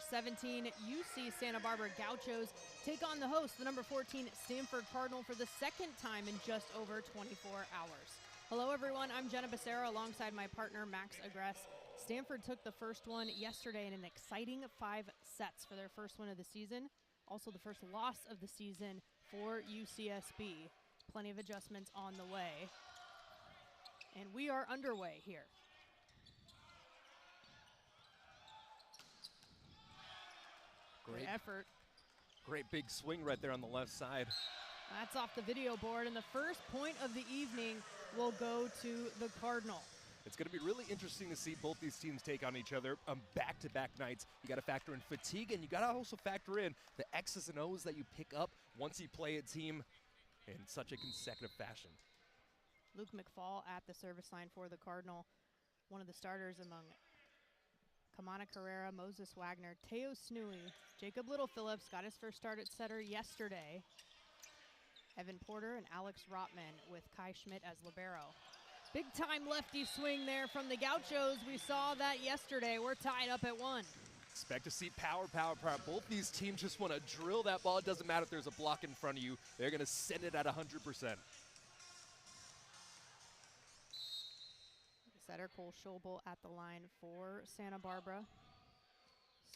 17, UC Santa Barbara Gauchos take on the host, the number 14 Stanford Cardinal, for the second time in just over 24 hours. Hello, everyone. I'm Jenna Becerra alongside my partner, Max Agress. Stanford took the first one yesterday in an exciting 5 sets for their first win of the season. Also the first loss of the season for UCSB. Plenty of adjustments on the way. And we are underway here. Great effort. Great big swing right there on the left side. That's off the video board, and the first point of the evening will go to the Cardinal. It's going to be really interesting to see both these teams take on each other on back-to-back nights. You got to factor in fatigue, and you got to also factor in the X's and O's that you pick up once you play a team in such a consecutive fashion. Luke McFall at the service line for the Cardinal, one of the starters among Kamana Carrera, Moses Wagner, Teo Snooey, Jacob Little-Phillips got his first start at setter yesterday. Evan Porter and Alex Rotman with Kai Schmidt as libero. Big time lefty swing there from the Gauchos. We saw that yesterday. We're tied up at 1. Expect to see power, power, power. Both these teams just want to drill that ball. It doesn't matter if there's a block in front of you. They're going to send it at 100%. Setter Cole Schobel at the line for Santa Barbara.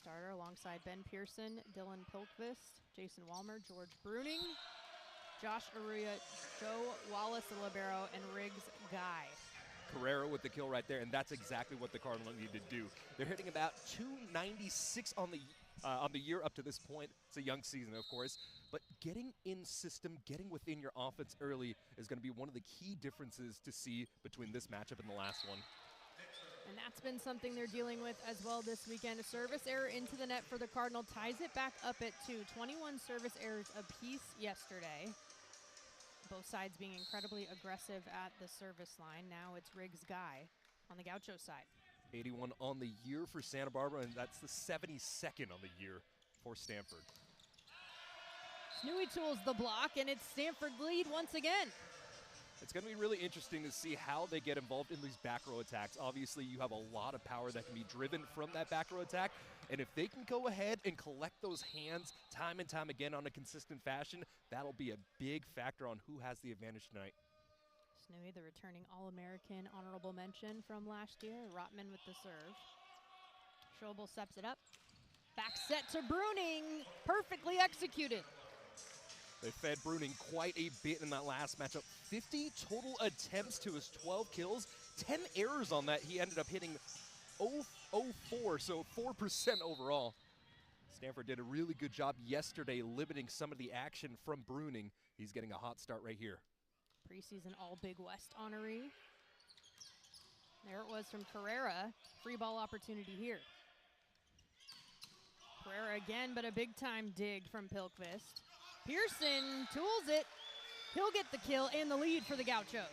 Starter alongside Ben Pearson, Dylan Pilkvist, Jason Walmer, George Bruning, Josh Aruya, Joe Wallace, the libero, and Riggs Guy. Carrera with the kill right there, and that's exactly what the Cardinals need to do. They're hitting about 296 on the year up to this point. It's a young season, of course, but getting in system, getting within your offense early is going to be one of the key differences to see between this matchup and the last one. And that's been something they're dealing with as well this weekend. A service error into the net for the Cardinal ties it back up at 2. 21 service errors apiece yesterday. Both sides being incredibly aggressive at the service line. Now it's Riggs Guy on the Gaucho side. 81 on the year for Santa Barbara, and that's the 72nd on the year for Stanford. Snooey tools the block, and it's Stanford lead once again. It's going to be really interesting to see how they get involved in these back row attacks. Obviously, you have a lot of power that can be driven from that back row attack, and if they can go ahead and collect those hands time and time again on a consistent fashion, that'll be a big factor on who has the advantage tonight. Snooey, the returning All-American honorable mention from last year. Rotman with the serve. Schobel steps it up. Back set to Bruning. Perfectly executed. They fed Bruning quite a bit in that last matchup. 50 total attempts to his 12 kills. 10 errors on that. He ended up hitting 0.04, so 4% overall. Stanford did a really good job yesterday limiting some of the action from Bruning. He's getting a hot start right here. Preseason All-Big West honoree. There it was from Carrera. Free ball opportunity here. Carrera again, but a big-time dig from Pilkvist. Pearson tools it. He'll get the kill and the lead for the Gauchos.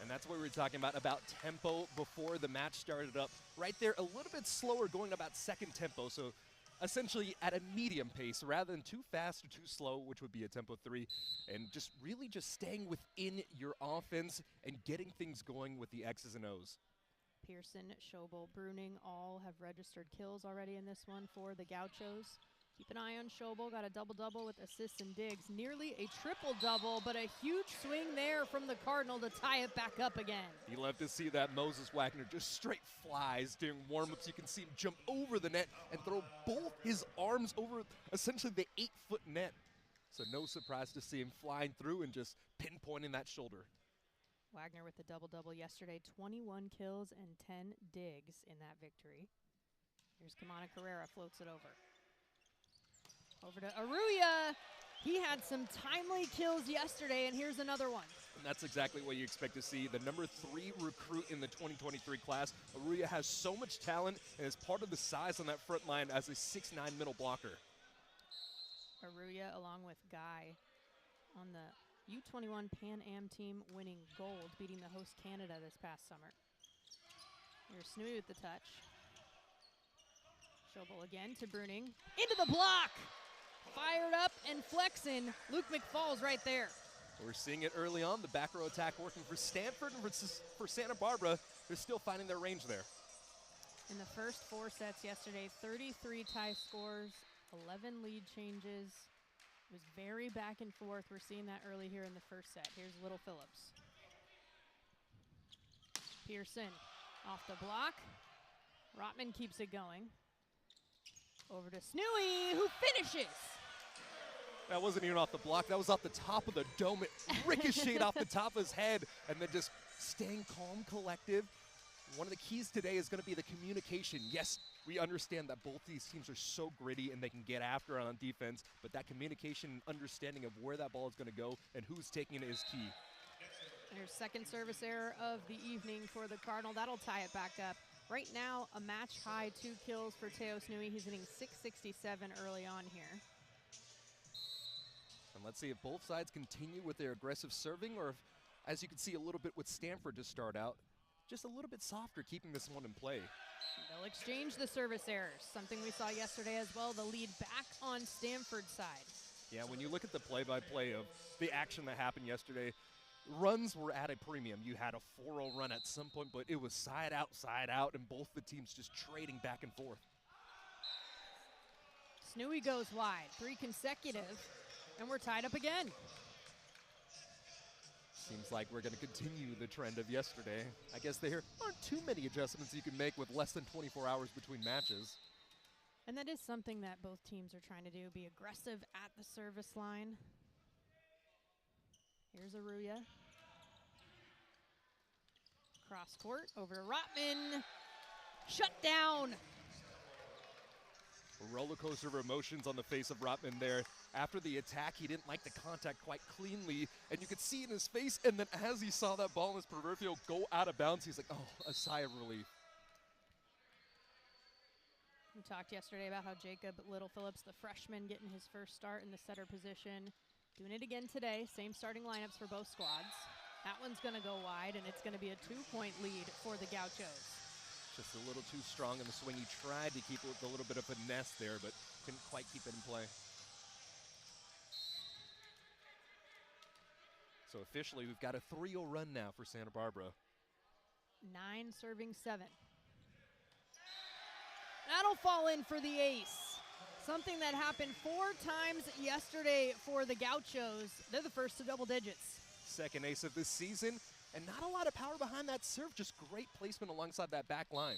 And that's what we were talking about tempo before the match started up. Right there, a little bit slower, going about second tempo, so essentially at a medium pace rather than too fast or too slow, which would be a tempo 3, and just really just staying within your offense and getting things going with the X's and O's. Pearson, Schobel, Bruning all have registered kills already in this one for the Gauchos. Keep an eye on Schobel, got a double-double with assists and digs. Nearly a triple-double, but a huge swing there from the Cardinal to tie it back up again. You love to see that. Moses Wagner just straight flies during warm-ups. You can see him jump over the net and throw both his arms over essentially the 8-foot net. So no surprise to see him flying through and just pinpointing that shoulder. Wagner with the double-double yesterday, 21 kills and 10 digs in that victory. Here's Kamana Carrera, floats it over. Over to Aruya. He had some timely kills yesterday, and here's another one. And that's exactly what you expect to see. The number 3 recruit in the 2023 class. Aruya has so much talent and is part of the size on that front line as a 6'9" middle blocker. Aruya along with Guy on the U21 Pan Am team winning gold, beating the host Canada this past summer. Here's Snooey with the touch. Schobel again to Bruning. Into the block! Fired up and flexing. Luke McFall's right there. We're seeing it early on. The back row attack working for Stanford and for Santa Barbara. They're still finding their range there. in the first 4 sets yesterday. 33 tie scores, 11 lead changes. It was very back and forth. We're seeing that early here in the first set. Here's Little Phillips. Pearson off the block. Rotman keeps it going. Over to Snooey, who finishes. That wasn't even off the block. That was off the top of the dome. It ricocheted off the top of his head, and then just staying calm, collective. One of the keys today is going to be the communication. Yes, we understand that both these teams are so gritty and they can get after it on defense, but that communication and understanding of where that ball is going to go and who's taking it is key. There's second service error of the evening for the Cardinal. That'll tie it back up. Right now, a match-high 2 kills for Teo Snooey. He's hitting .667 early on here. And let's see if both sides continue with their aggressive serving, or if, as you can see a little bit with Stanford to start out, just a little bit softer, keeping this one in play. They'll exchange the service errors, something we saw yesterday as well. The lead back on Stanford's side. Yeah, when you look at the play-by-play of the action that happened yesterday, runs were at a premium. You had a 4-0 run at some point, but it was side out, and both the teams just trading back and forth. Snooey goes wide, 3 consecutive, and we're tied up again. Seems like we're going to continue the trend of yesterday. I guess there aren't too many adjustments you can make with less than 24 hours between matches. And that is something that both teams are trying to do, be aggressive at the service line. Here's Aruya. Cross court over to Rotman. Shut down. A roller coaster of emotions on the face of Rotman there. After the attack, he didn't like the contact quite cleanly, and you could see in his face, and then as he saw that ball in his peripheral go out of bounds, he's like, oh, a sigh of relief. We talked yesterday about how Jacob Little Phillips, the freshman, getting his first start in the setter position. Doing it again today, same starting lineups for both squads. That one's gonna go wide, and it's gonna be a 2-point lead for the Gauchos. Just a little too strong in the swing. He tried to keep it with a little bit of finesse there, but couldn't quite keep it in play. So officially, we've got a 3-0 run now for Santa Barbara. 9 serving 7. That'll fall in for the ace. Something that happened 4 times yesterday for the Gauchos. They're the first to double digits. Second ace of this season, and not a lot of power behind that serve, just great placement alongside that back line.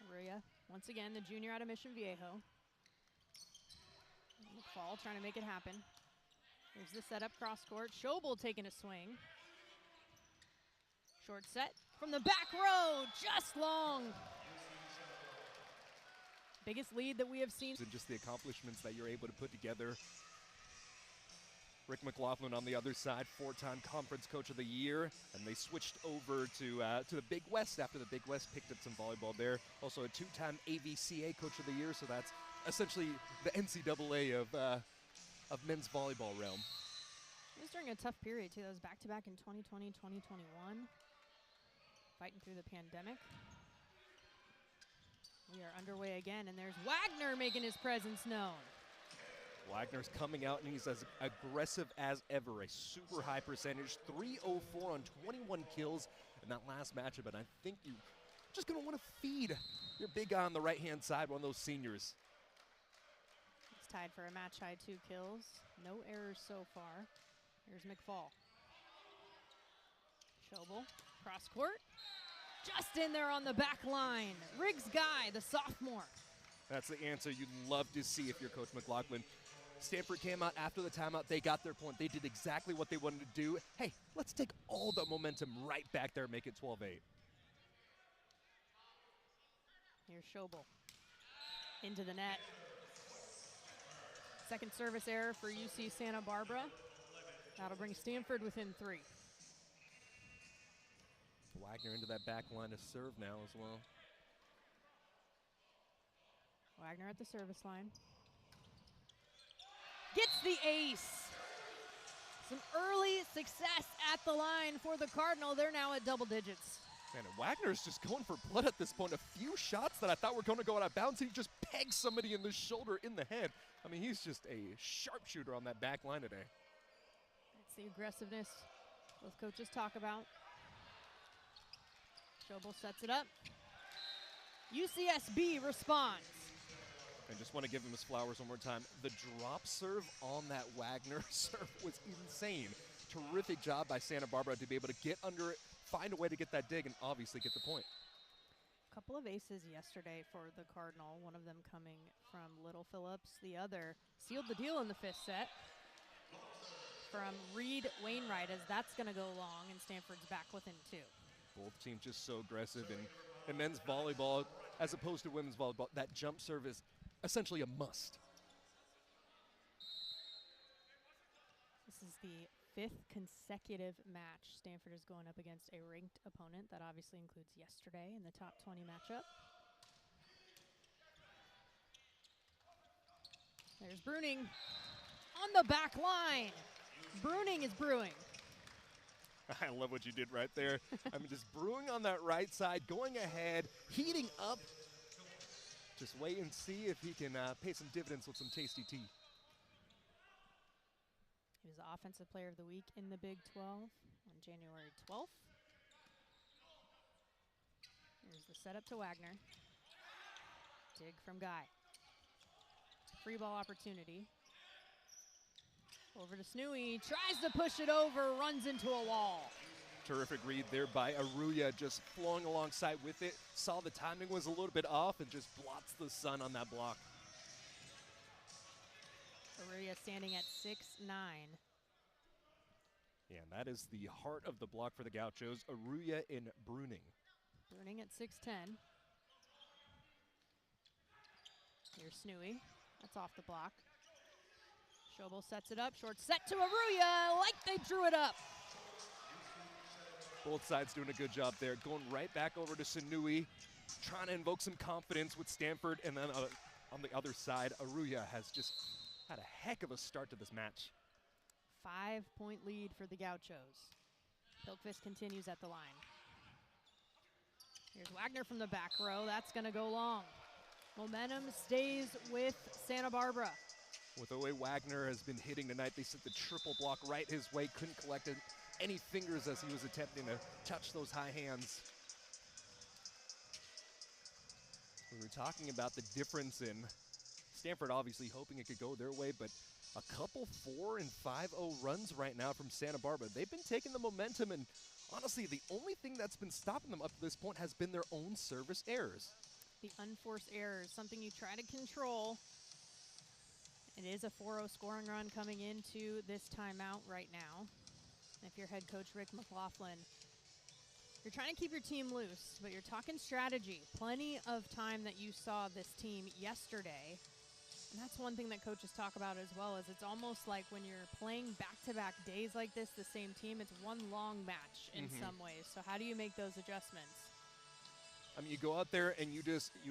Aruya, once again, the junior out of Mission Viejo. McFall trying to make it happen. Here's the setup cross court. Schobel taking a swing. Short set from the back row, just long. Biggest lead that we have seen. And just the accomplishments that you're able to put together. Rick McLaughlin on the other side, 4-time Conference Coach of the Year, and they switched over to the Big West after the Big West picked up some volleyball there. Also a 2-time AVCA Coach of the Year, so that's essentially the NCAA of men's volleyball realm. It was during a tough period too. That was back-to-back in 2020, 2021. Fighting through the pandemic. We are underway again, and there's Wagner making his presence known. Wagner's coming out, and he's as aggressive as ever. A super high percentage, 304 on 21 kills in that last matchup, and I think you're just going to want to feed your big guy on the right-hand side, one of those seniors. It's tied for a match-high 2 kills. No errors so far. Here's McFall. Schobel, cross court. Just in there on the back line. Riggs Guy, the sophomore. That's the answer you'd love to see if you're Coach McLaughlin. Stanford came out after the timeout. They got their point. They did exactly what they wanted to do. Hey, let's take all the momentum right back there and make it 12-8. Here's Schobel. Into the net. Second service error for UC Santa Barbara. That'll bring Stanford within 3. Wagner into that back line to serve now as well. Wagner at the service line. Gets the ace. Some early success at the line for the Cardinal. They're now at double digits. Man, and Wagner's just going for blood at this point. A few shots that I thought were going to go out of bounds. He just pegs somebody in the shoulder, in the head. I mean, he's just a sharpshooter on that back line today. That's the aggressiveness both coaches talk about. Schobel sets it up. UCSB responds. I just want to give him his flowers one more time. The drop serve on that Wagner serve was insane. Terrific job by Santa Barbara to be able to get under it, find a way to get that dig, and obviously get the point. A couple of aces yesterday for the Cardinal, one of them coming from Little Phillips. The other sealed the deal in the fifth set from Reed Wainwright, as that's going to go long, and Stanford's back within 2. Both teams just so aggressive. And in men's volleyball, as opposed to women's volleyball, that jump serve is essentially a must. This is the 5th consecutive match Stanford is going up against a ranked opponent. That obviously includes yesterday in the top 20 matchup. There's Bruning on the back line. Bruning is brewing. I love what you did right there. I mean, just brewing on that right side, going ahead, heating up. Just wait and see if he can pay some dividends with some tasty tea. He was the Offensive Player of the Week in the Big 12 on January 12th. Here's the setup to Wagner. Dig from Guy. Free ball opportunity. Over to Snooey, tries to push it over, runs into a wall. Terrific read there by Aruya, just flowing alongside with it. Saw the timing was a little bit off and just blots the sun on that block. Aruya standing at 6'9". Yeah, and that is the heart of the block for the Gauchos, Aruya in Bruning. Bruning at 6'10". Here's Snooey, that's off the block. Schobel sets it up, short set to Aruya, like they drew it up. Both sides doing a good job there, going right back over to Sinui, trying to invoke some confidence with Stanford, and then on the other side, Aruya has just had a heck of a start to this match. 5-point lead for the Gauchos. Pilkvist continues at the line. Here's Wagner from the back row, that's gonna go long. Momentum stays with Santa Barbara. With the way Wagner has been hitting tonight, they sent the triple block right his way, couldn't collect any fingers as he was attempting to touch those high hands. We were talking about the difference in Stanford obviously hoping it could go their way, but a couple 4 and 5-0 runs right now from Santa Barbara. They've been taking the momentum, and honestly, the only thing that's been stopping them up to this point has been their own service errors. The unforced errors, something you try to control. It is a 4-0 scoring run coming into this timeout right now. If you're head coach Rick McLaughlin, you're trying to keep your team loose, but you're talking strategy. Plenty of time that you saw this team yesterday. And that's one thing that coaches talk about as well, is it's almost like when you're playing back-to-back days like this, the same team, it's one long match in some ways. So how do you make those adjustments? I mean, you go out there and you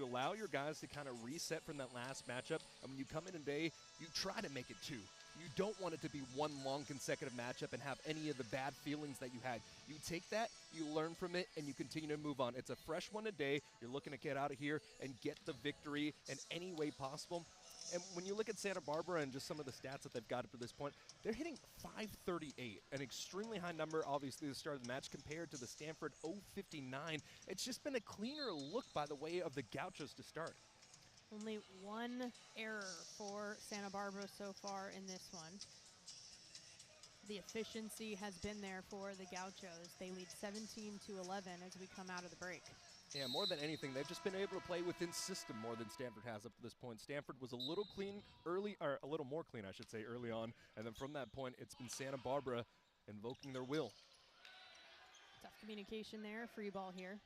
allow your guys to kind of reset from that last matchup. And when you come in today, you try to make it 2. You don't want it to be one long consecutive matchup and have any of the bad feelings that you had. You take that, you learn from it, and you continue to move on. It's a fresh one a day. You're looking to get out of here and get the victory in any way possible. And when you look at Santa Barbara and just some of the stats that they've got up to this point, they're hitting .538, an extremely high number, obviously, at the start of the match compared to the Stanford .059. It's just been a cleaner look by the way of the Gauchos to start. Only one error for Santa Barbara so far in this one. The efficiency has been there for the Gauchos. They lead 17-11 as we come out of the break. Yeah, more than anything, they've just been able to play within system more than Stanford has up to this point. Stanford was a little clean early, or a little more clean, I should say, early on. And then from that point, it's been Santa Barbara invoking their will. Tough communication there, free ball here.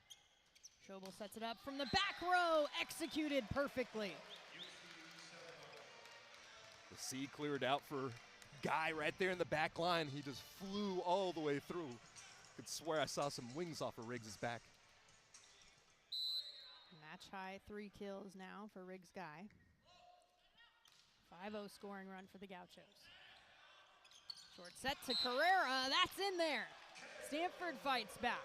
Schobel sets it up from the back row, executed perfectly. The C cleared out for Guy right there in the back line. He just flew all the way through. Could swear I saw some wings off of Riggs' back. Match high 3 kills now for Riggs Guy. 5-0 scoring run for the Gauchos. Short set to Carrera, that's in there. Stanford fights back.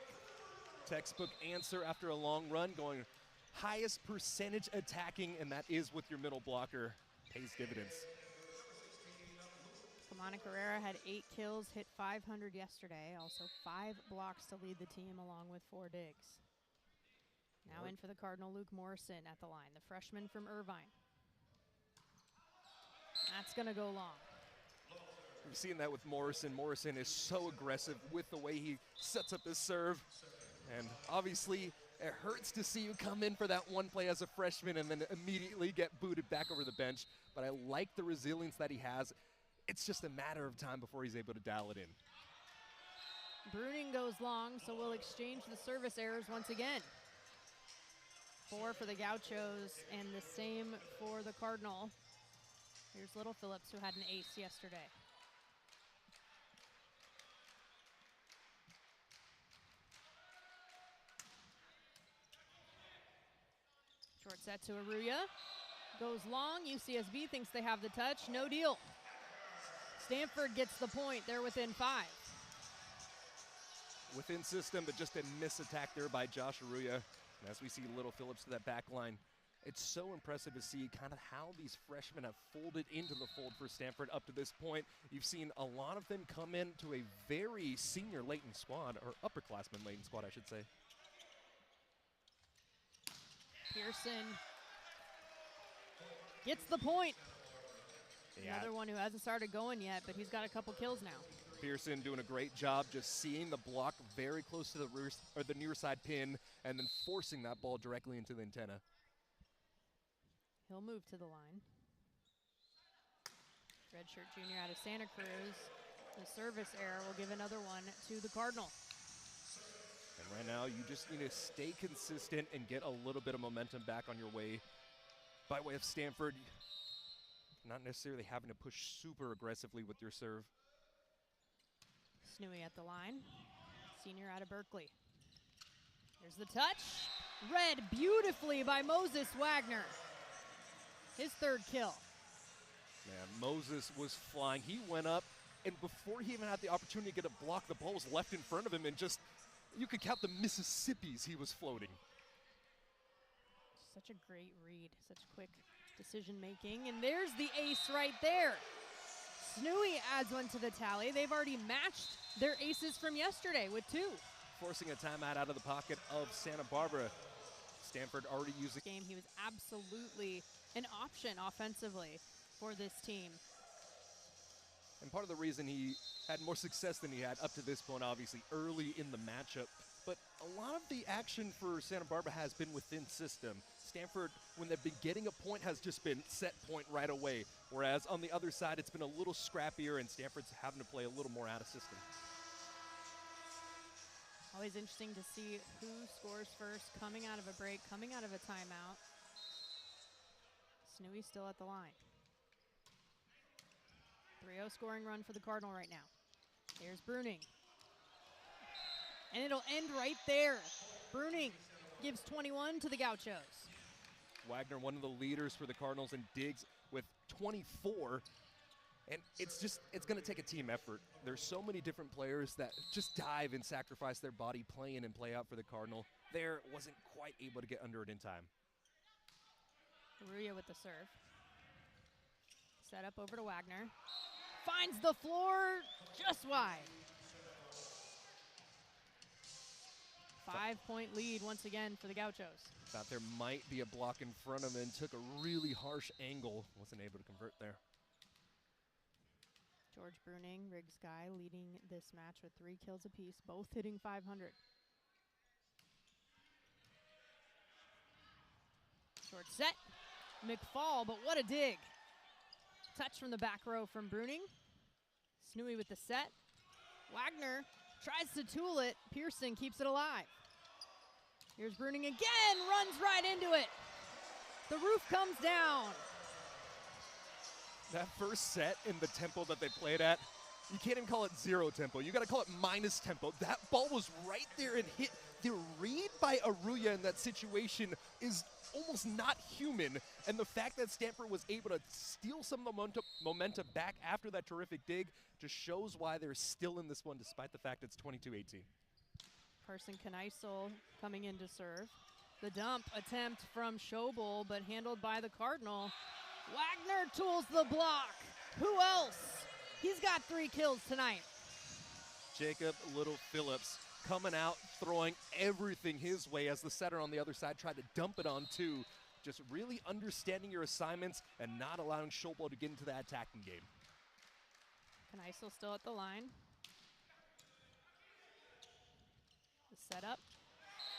Textbook answer after a long run, going highest percentage attacking, and that is with your middle blocker. Pays dividends. Kamana Carrera had 8 kills, hit 500 yesterday. Also 5 blocks to lead the team along with 4 digs. Now in for the Cardinal, Luke Morrison at the line, the freshman from Irvine. That's going to go long. We've seen that with Morrison. Morrison is so aggressive with the way he sets up his serve. And obviously, it hurts to see you come in for that one play as a freshman and then immediately get booted back over the bench. But I like the resilience that he has. It's just a matter of time before he's able to dial it in. Bruning goes long, so we'll exchange the service errors once again. 4 for the Gauchos and the same for the Cardinal. Here's Little Phillips, who had an ace yesterday. Short set to Aruya. Goes long. UCSB thinks they have the touch. No deal. Stanford gets the point. They're within 5. Within system, but just a miss attack there by Josh Aruya. And as we see Little Phillips to that back line, it's so impressive to see kind of how these freshmen have folded into the fold for Stanford up to this point. You've seen a lot of them come into a very senior latent squad, or upperclassmen latent squad, I should say. Pearson gets the point. Yeah. Another one who hasn't started going yet, but he's got a couple kills now. Pearson doing a great job just seeing the block very close to the rear, or the near side pin, and then forcing that ball directly into the antenna. He'll move to the line. Redshirt junior out of Santa Cruz. The service error will give another one to the Cardinal. And right now, you just need to stay consistent and get a little bit of momentum back on your way. By way of Stanford, not necessarily having to push super aggressively with your serve. Snooey at the line. Senior out of Berkeley. There's the touch. Read beautifully by Moses Wagner. His 3rd kill. Man, Moses was flying. He went up, and before he even had the opportunity to get a block, the ball was left in front of him, and just, you could count the Mississippis he was floating. Such a great read, such quick decision making, and there's the ace right there. Snooey adds one to the tally. They've already matched their aces from yesterday with 2. Forcing a timeout out of the pocket of Santa Barbara. Stanford already using game. He was absolutely an option offensively for this team. And part of the reason he had more success than he had up to this point, obviously, early in the matchup. But a lot of the action for Santa Barbara has been within system. Stanford, when they've been getting a point, has just been set point right away. Whereas on the other side, it's been a little scrappier, and Stanford's having to play a little more out of system. Always interesting to see who scores first, coming out of a break, coming out of a timeout. Snooey still at the line. 3-0 scoring run for the Cardinal right now. Here's Bruning. And it'll end right there. Bruning gives 21 to the Gauchos. Wagner, one of the leaders for the Cardinals, and Diggs with 24. And it's going to take a team effort. There's so many different players that just dive and sacrifice their body, play in and play out for the Cardinal. There wasn't quite able to get under it in time. Aruya with the serve. Set up over to Wagner. Finds the floor just wide. 5-point lead once again for the Gauchos. Thought there might be a block in front of him and took a really harsh angle. Wasn't able to convert there. George Bruning, Riggs Guy leading this match with 3 kills apiece, both hitting 500. Short set. McFall, but what a dig. Touch from the back row from Bruning. Snooey with the set. Wagner tries to tool it. Pearson keeps it alive. Here's Bruning again, runs right into it. The roof comes down. That first set in the tempo that they played at, you can't even call it 0 tempo. You got to call it minus tempo. That ball was right there and hit. The read by Aruya in that situation is almost not human. And the fact that Stanford was able to steal some momentum back after that terrific dig just shows why they're still in this one, despite the fact it's 22-18. Carson Kneissel coming in to serve. The dump attempt from Schobel, but handled by the Cardinal. Wagner tools the block. Who else? He's got 3 kills tonight. Jacob Little Phillips coming out, throwing everything his way as the setter on the other side tried to dump it on two. Just really understanding your assignments and not allowing Volleyball to get into that attacking game. Kneisel still at the line. The setup.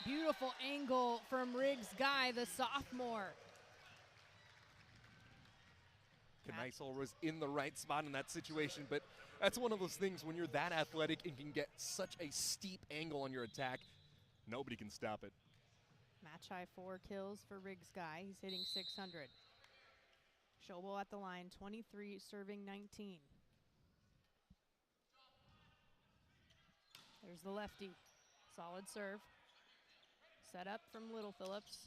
Beautiful angle from Riggs Guy, the sophomore. Kneisel was in the right spot in that situation, but that's one of those things when you're that athletic and can get such a steep angle on your attack, nobody can stop it. Match high 4 kills for Riggs Guy. He's hitting 600. Volleyball at the line, 23 serving 19. There's the lefty. Solid serve. Set up from Little Phillips.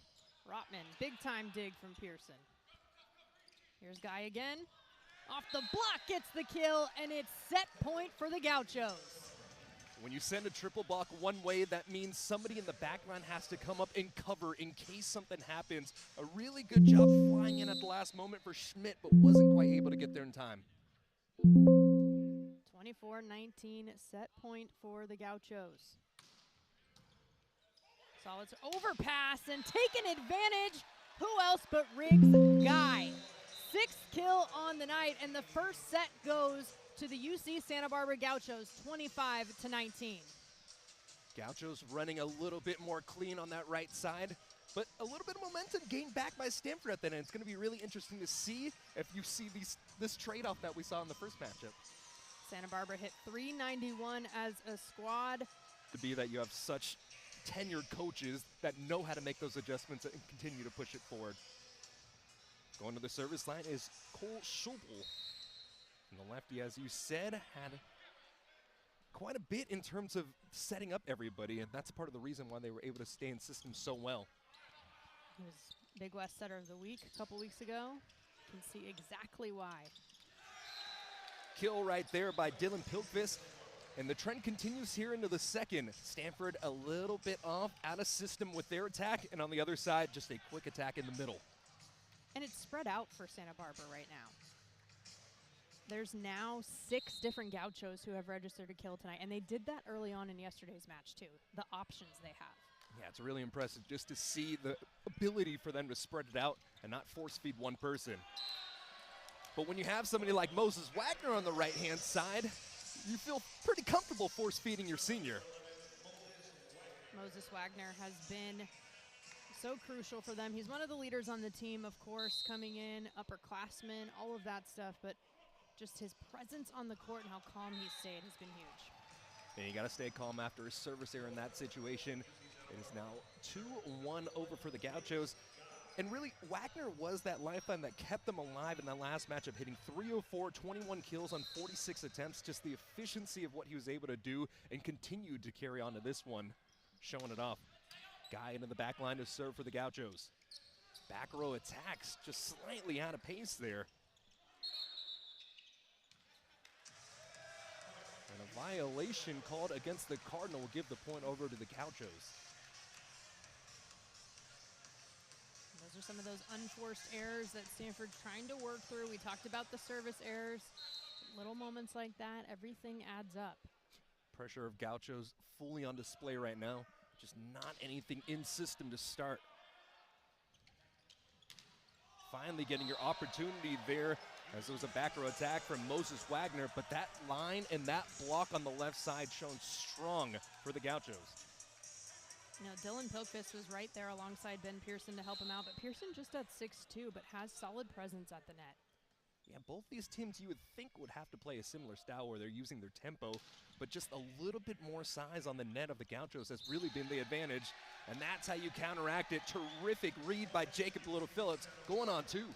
Rotman, big time dig from Pearson. Here's Guy again. Off the block, gets the kill, and it's set point for the Gauchos. When you send a triple block one way, that means somebody in the backline has to come up and cover in case something happens. A really good job flying in at the last moment for Schmidt, but wasn't quite able to get there in time. 24-19 set point for the Gauchos. Solid overpass and taking advantage. Who else but Riggs Guy? 6th kill on the night, and the first set goes to the UC Santa Barbara Gauchos, 25-19. Gauchos running a little bit more clean on that right side, but a little bit of momentum gained back by Stanford at that end. It's going to be really interesting to see if you see this trade-off that we saw in the first matchup. Santa Barbara hit 391 as a squad. To be that you have such tenured coaches that know how to make those adjustments and continue to push it forward. Going to the service line is Cole Schubel. And the lefty, as you said, had quite a bit in terms of setting up everybody, and that's part of the reason why they were able to stay in system so well. He was Big West Setter of the Week a couple weeks ago. You can see exactly why. Kill right there by Dylan Pilkvist. And the trend continues here into the second. Stanford a little bit off, out of system with their attack, and on the other side, just a quick attack in the middle. And it's spread out for Santa Barbara right now. There's now 6 different Gauchos who have registered a kill tonight, and they did that early on in yesterday's match too, the options they have. Yeah, it's really impressive just to see the ability for them to spread it out and not force feed one person. But when you have somebody like Moses Wagner on the right-hand side, you feel pretty comfortable force feeding your senior. Moses Wagner has been so crucial for them. He's one of the leaders on the team, of course, coming in, upperclassmen, all of that stuff, but just his presence on the court and how calm he stayed has been huge. And you got to stay calm after a service error in that situation. It is now 2-1 over for the Gauchos. And really, Wagner was that lifeline that kept them alive in that last matchup, hitting 304, 21 kills on 46 attempts. Just the efficiency of what he was able to do and continued to carry on to this one, showing it off. Guy into the back line to serve for the Gauchos. Back row attacks just slightly out of pace there. And a violation called against the Cardinal will give the point over to the Gauchos. Those are some of those unforced errors that Stanford's trying to work through. We talked about the service errors. Little moments like that, everything adds up. Pressure of Gauchos fully on display right now. Just not anything in system to start. Finally getting your opportunity there as there was a back row attack from Moses Wagner, but that line and that block on the left side shown strong for the Gauchos. You know, Dylan Pilkvist was right there alongside Ben Pearson to help him out, but Pearson just at 6'2", but has solid presence at the net. Yeah, both these teams you would think would have to play a similar style where they're using their tempo, but just a little bit more size on the net of the Gauchos has really been the advantage, and that's how you counteract it. Terrific read by Jacob Little Phillips, going on two.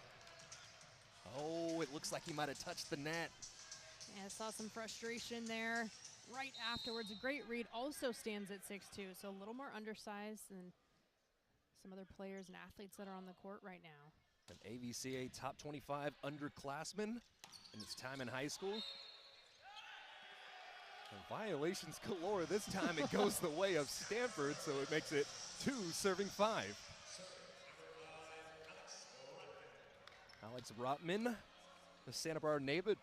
Oh, it looks like he might have touched the net. Yeah, I saw some frustration there right afterwards. A great read, also stands at 6'2", so a little more undersized than some other players and athletes that are on the court right now. An AVCA top 25 underclassman in his time in high school. And violations galore. This time it goes the way of Stanford, so it makes it 2 serving 5. Alex Rotman, the Santa Barbara native,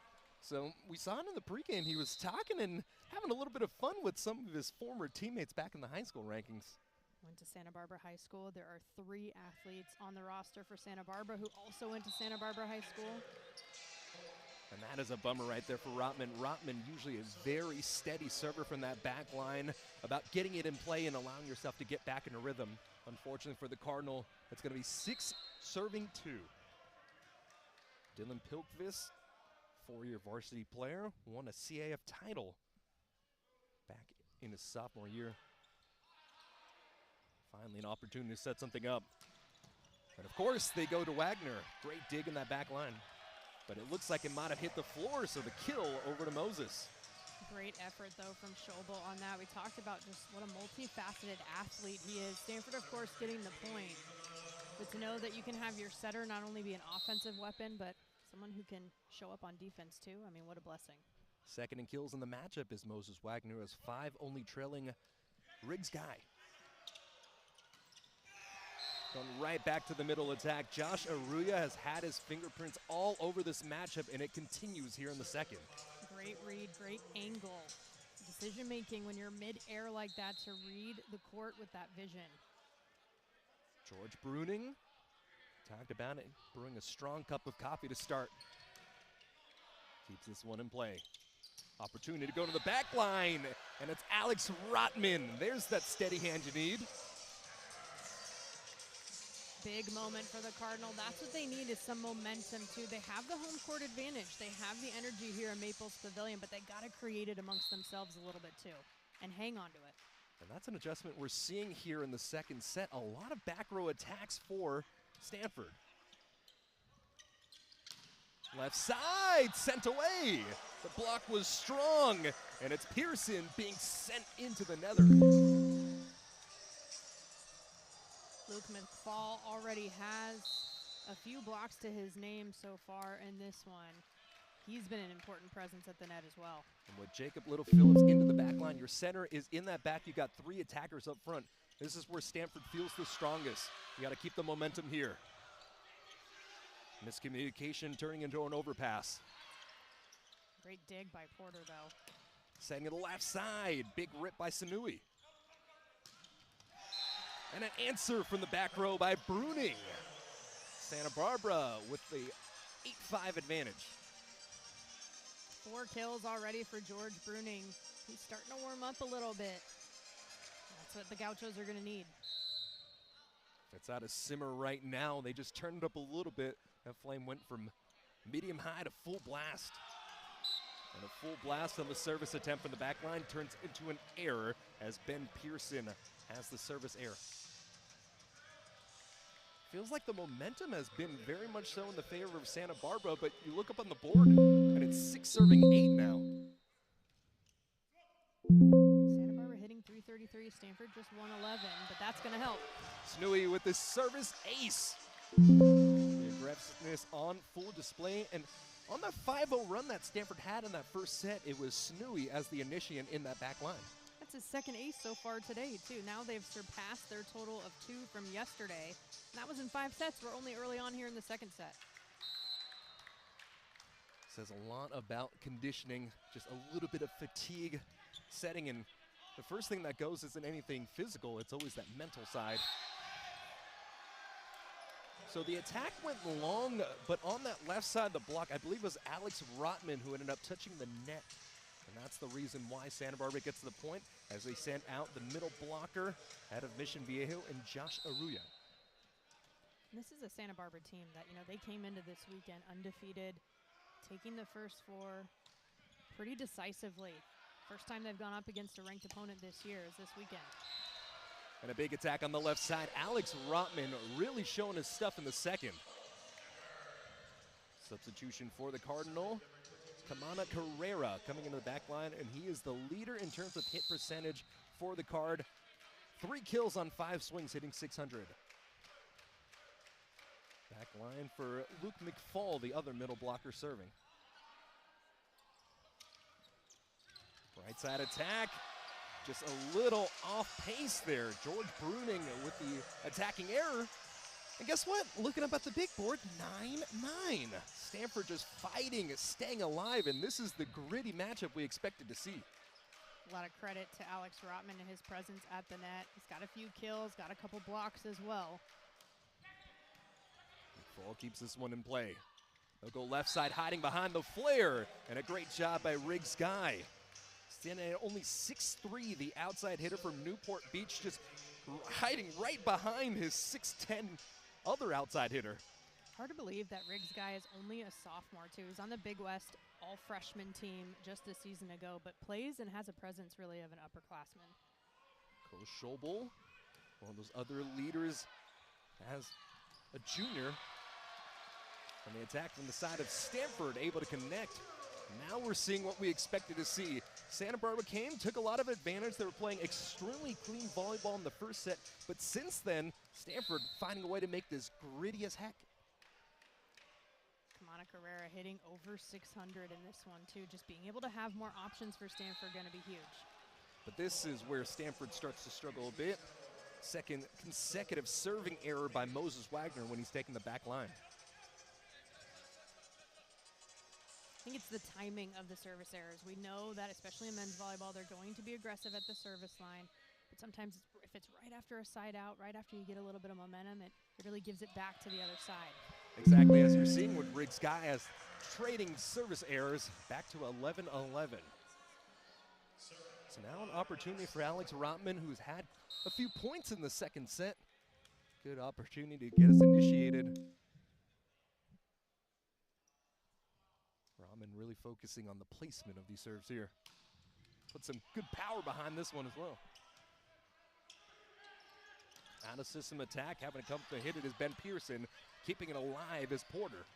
So we saw it in the pregame. He was talking and having a little bit of fun with some of his former teammates back in the high school rankings. Went to Santa Barbara High School. There are 3 athletes on the roster for Santa Barbara who also went to Santa Barbara High School. And that is a bummer right there for Rotman. Rotman usually a very steady server from that back line, about getting it in play and allowing yourself to get back in a rhythm. Unfortunately for the Cardinal, it's going to be 6 serving 2. Dylan Pilkvis, 4-year varsity player, won a CAF title back in his sophomore year. Finally an opportunity to set something up. And of course, they go to Wagner. Great dig in that back line. But it looks like it might have hit the floor, so the kill over to Moses. Great effort, though, from Schobel on that. We talked about just what a multifaceted athlete he is. Stanford, of course, getting the point. But to know that you can have your setter not only be an offensive weapon, but someone who can show up on defense, too. I mean, what a blessing. Second in kills in the matchup is Moses Wagner, as 5 only trailing Riggs Guy. Going right back to the middle attack. Josh Aruya has had his fingerprints all over this matchup, and it continues here in the second. Great read, great angle. Decision making when you're mid-air like that to read the court with that vision. George Bruning, talked about it, brewing a strong cup of coffee to start. Keeps this one in play. Opportunity to go to the back line, and it's Alex Rotman. There's that steady hand you need. Big moment for the Cardinal. That's what they need, is some momentum too. They have the home court advantage. They have the energy here in Maples Pavilion, but they got to create it amongst themselves a little bit too and hang on to it. And that's an adjustment we're seeing here in the second set. A lot of back row attacks for Stanford. Left side, sent away. The block was strong, and it's Pearson being sent into the nether. Luke McFall already has a few blocks to his name so far in this one. He's been an important presence at the net as well. And with Jacob Little-Phillips into the back line, your center is in that back. You got 3 attackers up front. This is where Stanford feels the strongest. You got to keep the momentum here. Miscommunication turning into an overpass. Great dig by Porter, though. Setting to the left side. Big rip by Sanui. And an answer from the back row by Bruning. Santa Barbara with the 8-5 advantage. 4 kills already for George Bruning. He's starting to warm up a little bit. That's what the Gauchos are going to need. It's out of simmer right now. They just turned it up a little bit. That flame went from medium high to full blast. And a full blast on the service attempt from the back line turns into an error as Ben Pearson has the service error. Feels like the momentum has been very much so in the favor of Santa Barbara, but you look up on the board and it's 6 serving 8 now. Santa Barbara hitting 333, Stanford just 111, but that's going to help. Snooey with the service ace. The aggressiveness on full display, and on that 5-0 run that Stanford had in that first set, it was Snooey as the initiant in that back line. That's his second ace so far today, too. Now they've surpassed their total of 2 from yesterday. And that was in 5 sets. We're only early on here in the second set. Says a lot about conditioning, just a little bit of fatigue setting, and the first thing that goes isn't anything physical, it's always that mental side. So the attack went long, but on that left side of the block, I believe it was Alex Rotman who ended up touching the net. And that's the reason why Santa Barbara gets to the point as they send out the middle blocker out of Mission Viejo and Josh Aruya. This is a Santa Barbara team that, they came into this weekend undefeated, taking the first 4 pretty decisively. First time they've gone up against a ranked opponent this year is this weekend. And a big attack on the left side. Alex Rotman really showing his stuff in the second. Substitution for the Cardinal. Kamana Carrera coming into the back line, and he is the leader in terms of hit percentage for the Card. 3 kills on 5 swings, hitting 600. Back line for Luke McFall, the other middle blocker serving. Right side attack, just a little off pace there. George Bruning with the attacking error. And guess what? Looking up at the big board, 9-9. Stanford just fighting, staying alive, and this is the gritty matchup we expected to see. A lot of credit to Alex Rotman and his presence at the net. He's got a few kills, got a couple blocks as well. Fall keeps this one in play. They'll go left side, hiding behind the flare, and a great job by Riggs Guy. Standing at only 6'3", the outside hitter from Newport Beach, just hiding right behind his 6'10" other outside hitter. Hard to believe that Riggs Guy is only a sophomore, too. He's on the Big West all-freshman team just a season ago, but plays and has a presence really of an upperclassman. Coach Schobel, one of those other leaders, as a junior. And the attack from the side of Stanford, able to connect. Now we're seeing what we expected to see. Santa Barbara came, took a lot of advantage. They were playing extremely clean volleyball in the first set, but since then, Stanford finding a way to make this gritty as heck. Kamana Carrera hitting over 600 in this one, too. Just being able to have more options for Stanford going to be huge. But this is where Stanford starts to struggle a bit. Second consecutive serving error by Moses Wagner when he's taking the back line. I think it's the timing of the service errors. We know that, especially in men's volleyball, they're going to be aggressive at the service line. But sometimes if it's right after a side out, right after you get a little bit of momentum, it really gives it back to the other side. Exactly, as you're seeing with Riggs Guy as trading service errors back to 11-11. So now an opportunity for Alex Rotman, who's had a few points in the second set. Good opportunity to get us initiated. Rotman really focusing on the placement of these serves here. Put some good power behind this one as well. Out of system attack, having to come to hit it is Ben Pearson, keeping it alive is Porter.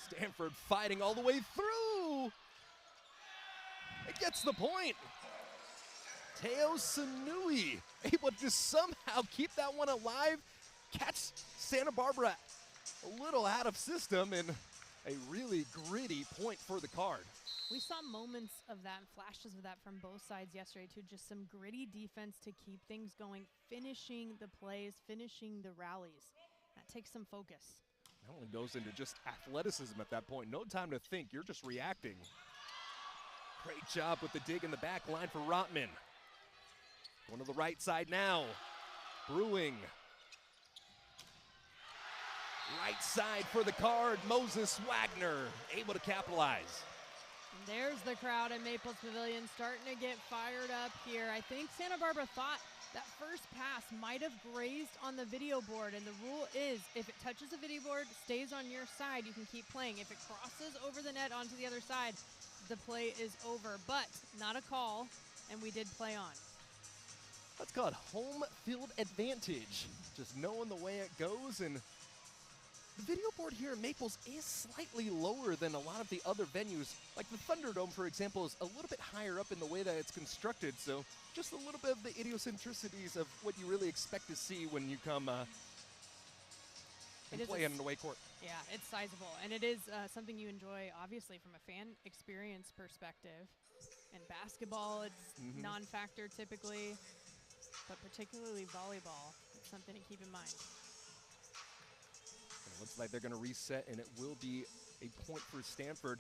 Stanford fighting all the way through. It gets the point. Teo Sanui able to just somehow keep that one alive, catch Santa Barbara a little out of system, and a really gritty point for the card. We saw moments of that, flashes of that from both sides yesterday, too. Just some gritty defense to keep things going, finishing the plays, finishing the rallies. That takes some focus. That one goes into just athleticism at that point. No time to think, you're just reacting. Great job with the dig in the back line for Rotman. Going to the right side now. Brewing. Right side for the card, Moses Wagner, able to capitalize. And there's the crowd at Maples Pavilion starting to get fired up here. I think Santa Barbara thought that first pass might have grazed on the video board, and the rule is if it touches the video board, stays on your side, you can keep playing. If it crosses over the net onto the other side, the play is over, but not a call, and we did play on. That's called home field advantage. Just knowing the way it goes, and the video board here in Maples is slightly lower than a lot of the other venues. Like the Thunderdome, for example, is a little bit higher up in the way that it's constructed, so just a little bit of the idiosyncrasies of what you really expect to see when you come and play on an away court. Yeah, it's sizable, and it is something you enjoy, obviously, from a fan experience perspective. In basketball, it's non-factor typically, but particularly volleyball, it's something to keep in mind. It looks like they're going to reset, and it will be a point for Stanford.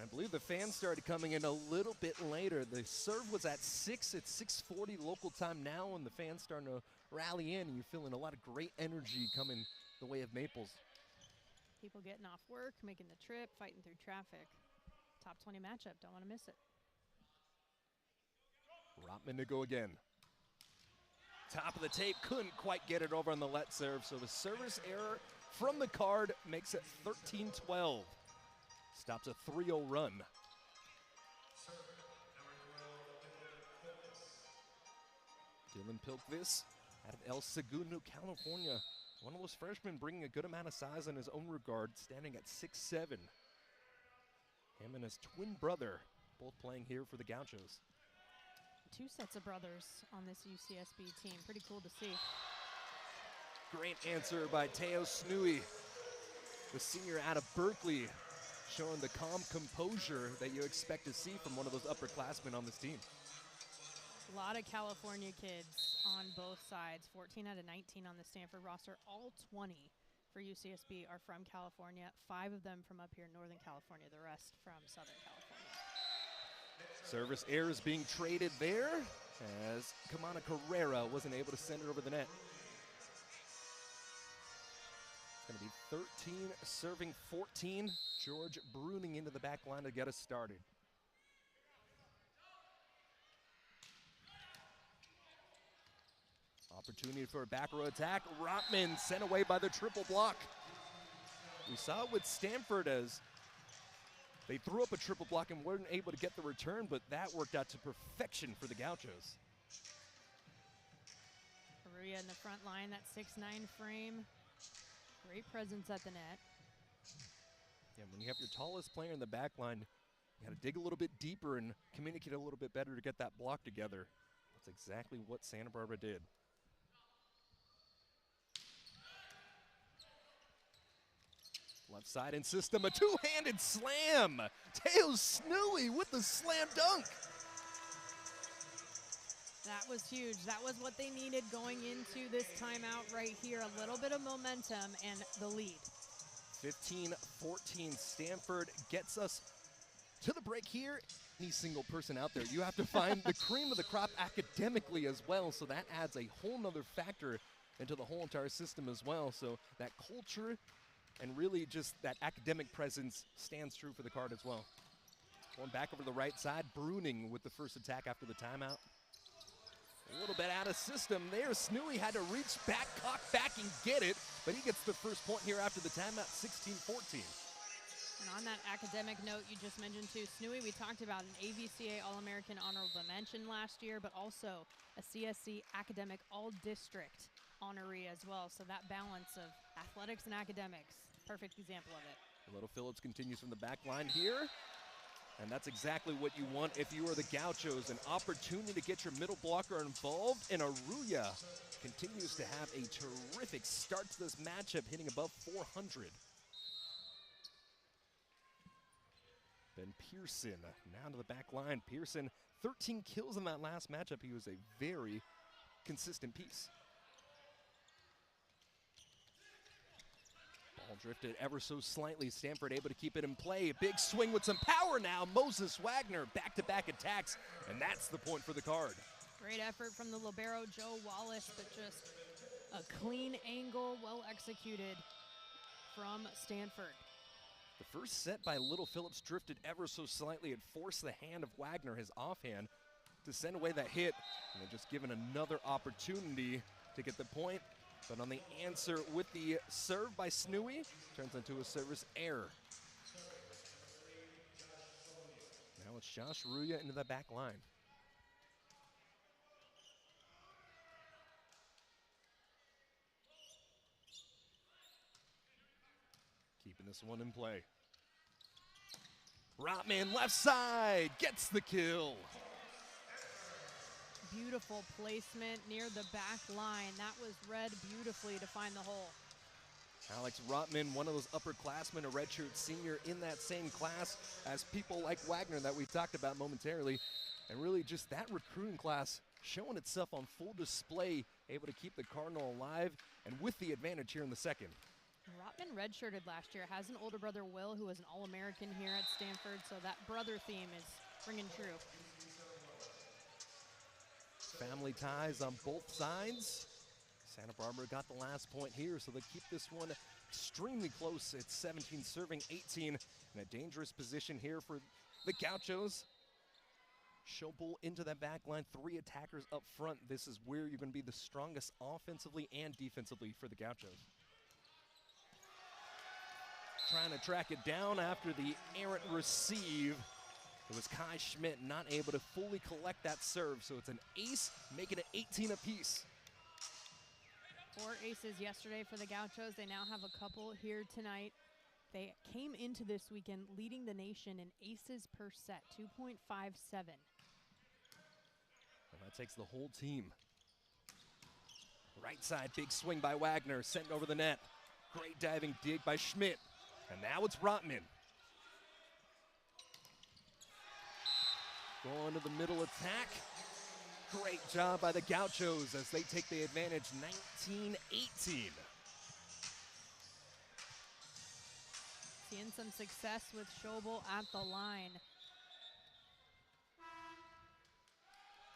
I believe the fans started coming in a little bit later. The serve was at 6. It's 6:40 local time now, and the fans starting to rally in, and you're feeling a lot of great energy coming the way of Maples. People getting off work, making the trip, fighting through traffic. Top 20 matchup, don't want to miss it. Rotman to go again. Top of the tape, couldn't quite get it over on the let serve, so the service error from the card makes it 13-12. Stops a 3-0 run. Dylan Pilkvis out of El Segundo, California. One of those freshmen bringing a good amount of size in his own regard, standing at 6'7". Him and his twin brother, both playing here for the Gauchos. 2 sets of brothers on this UCSB team. Pretty cool to see. Great answer by Teo Snui, the senior out of Berkeley, showing the calm composure that you expect to see from one of those upperclassmen on this team. A lot of California kids on both sides. 14 out of 19 on the Stanford roster. All 20 for UCSB are from California. 5 of them from up here in Northern California. The rest from Southern California. Service errors being traded there as Kamana Carrera wasn't able to send it over the net. It's going to be 13 serving 14. George Bruning into the back line to get us started. Opportunity for a back row attack. Rotman sent away by the triple block. We saw it with Stanford as they threw up a triple block and weren't able to get the return, but that worked out to perfection for the Gauchos. Aruya in the front line, that 6'9" frame. Great presence at the net. Yeah, when you have your tallest player in the back line, you got to dig a little bit deeper and communicate a little bit better to get that block together. That's exactly what Santa Barbara did. Left side in system, a two-handed slam. Teo Snooey with the slam dunk. That was huge. That was what they needed going into this timeout right here. A little bit of momentum and the lead. 15-14, Stanford gets us to the break here. Any single person out there, you have to find the cream of the crop academically as well, so that adds a whole nother factor into the whole entire system as well. So that culture and really just that academic presence stands true for the Card as well. Going back over the right side, Bruning with the first attack after the timeout. A little bit out of system there. Snooey had to reach back, cock back and get it, but he gets the first point here after the timeout, 16-14. And on that academic note you just mentioned too, Snooey, we talked about an AVCA All-American Honorable Mention last year, but also a CSC Academic All-District honoree as well. So that balance of athletics and academics, perfect example of it. Little Phillips continues from the back line here. And that's exactly what you want if you are the Gauchos, an opportunity to get your middle blocker involved. And Aruya continues to have a terrific start to this matchup, hitting above 400. Ben Pearson now to the back line. Pearson, 13 kills in that last matchup. He was a very consistent piece. Ball drifted ever so slightly. Stanford able to keep it in play. A big swing with some power now. Moses Wagner back-to-back attacks, and that's the point for the Card. Great effort from the libero, Joe Wallace, but just a clean angle, well executed from Stanford. The first set by Little Phillips drifted ever so slightly. It forced the hand of Wagner, his offhand, to send away that hit, and then just given another opportunity to get the point. But on the answer with the serve by Snooey, turns into a service error. Now it's Josh Aruya into the back line. Keeping this one in play. Rotman left side, gets the kill. Beautiful placement near the back line. That was read beautifully to find the hole. Alex Rotman, one of those upperclassmen, a redshirt senior in that same class as people like Wagner that we talked about momentarily. And really just that recruiting class showing itself on full display, able to keep the Cardinal alive and with the advantage here in the second. Rotman redshirted last year, has an older brother, Will, who was an All-American here at Stanford, so that brother theme is ringing true. Family ties on both sides. Santa Barbara got the last point here, so they keep this one extremely close. It's 17 serving 18 in a dangerous position here for the Gauchos. Schopel into that back line, 3 attackers up front. This is where you're going to be the strongest offensively and defensively for the Gauchos. Trying to track it down after the errant receive. It was Kai Schmidt not able to fully collect that serve, so it's an ace, making it 18 apiece. 4 aces yesterday for the Gauchos. They now have a couple here tonight. They came into this weekend leading the nation in aces per set, 2.57. Well, that takes the whole team. Right side, big swing by Wagner, sent over the net. Great diving dig by Schmidt. And now it's Rotman. Going to the middle attack. Great job by the Gauchos as they take the advantage 19-18. Seeing some success with Schobel at the line.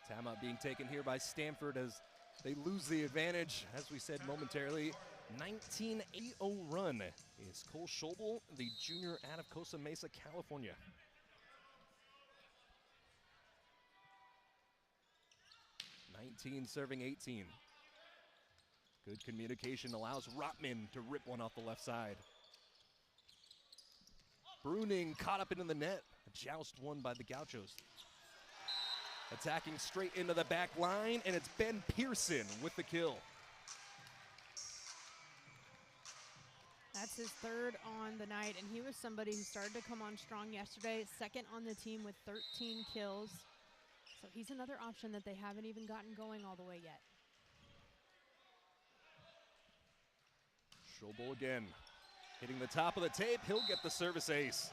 Timeout being taken here by Stanford as they lose the advantage. As we said momentarily, 19-8-0 run is Cole Schobel, the junior out of Costa Mesa, California. Serving 18. Good communication allows Rotman to rip one off the left side. Bruning caught up into the net. A joust won by the Gauchos. Attacking straight into the back line, and it's Ben Pearson with the kill. That's his third on the night, and he was somebody who started to come on strong yesterday. Second on the team with 13 kills. So he's another option that they haven't even gotten going all the way yet. Schobel again, hitting the top of the tape. He'll get the service ace.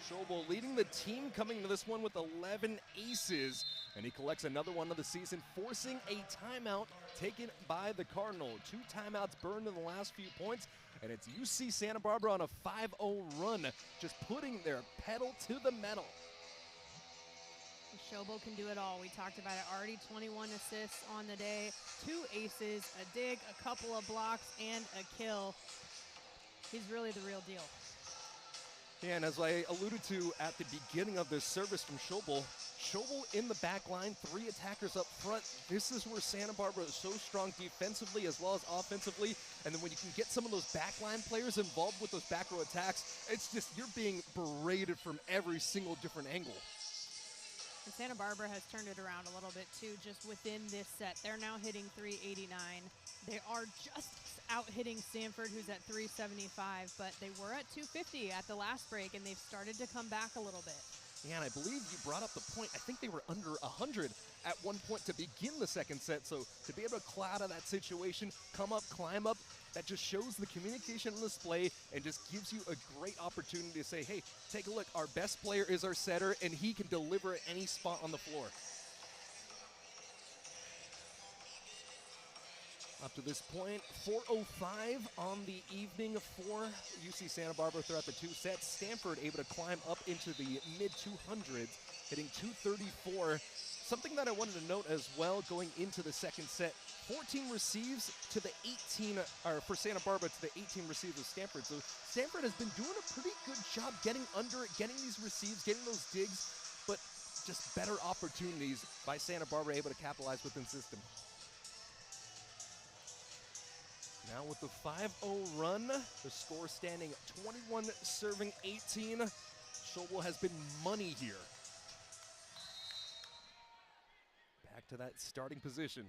Schobel leading the team coming to this one with 11 aces, and he collects another one of the season, forcing a timeout taken by the Cardinal. 2 timeouts burned in the last few points, and it's UC Santa Barbara on a 5-0 run, just putting their pedal to the metal. Schobel can do it all. We talked about it already. 21 assists on the day, 2 aces, a dig, a couple of blocks, and a kill. He's really the real deal. Yeah, and as I alluded to at the beginning of this service from Schobel in the back line, 3 attackers up front. This is where Santa Barbara is so strong defensively as well as offensively. And then when you can get some of those backline players involved with those back row attacks, it's just you're being berated from every single different angle. And Santa Barbara has turned it around a little bit too, just within this set. They're now hitting 389. They are just out hitting Stanford, who's at 375, but they were at 250 at the last break, and they've started to come back a little bit. Yeah, and I believe you brought up the point. I think they were under 100 at one point to begin the second set. So to be able to claw out of that situation, come up, climb up, that just shows the communication on display and just gives you a great opportunity to say, hey, take a look. Our best player is our setter, and he can deliver at any spot on the floor. Up to this point, 4:05 on the evening for UC Santa Barbara throughout the 2 sets. Stanford able to climb up into the mid-200s, hitting 234. Something that I wanted to note as well going into the second set, 14 receives to the 18, or for Santa Barbara to the 18 receives of Stanford. So Stanford has been doing a pretty good job getting under it, getting these receives, getting those digs, but just better opportunities by Santa Barbara able to capitalize within system. Now with the 5-0 run, the score standing 21 serving 18. Schobel has been money here. Back to that starting position.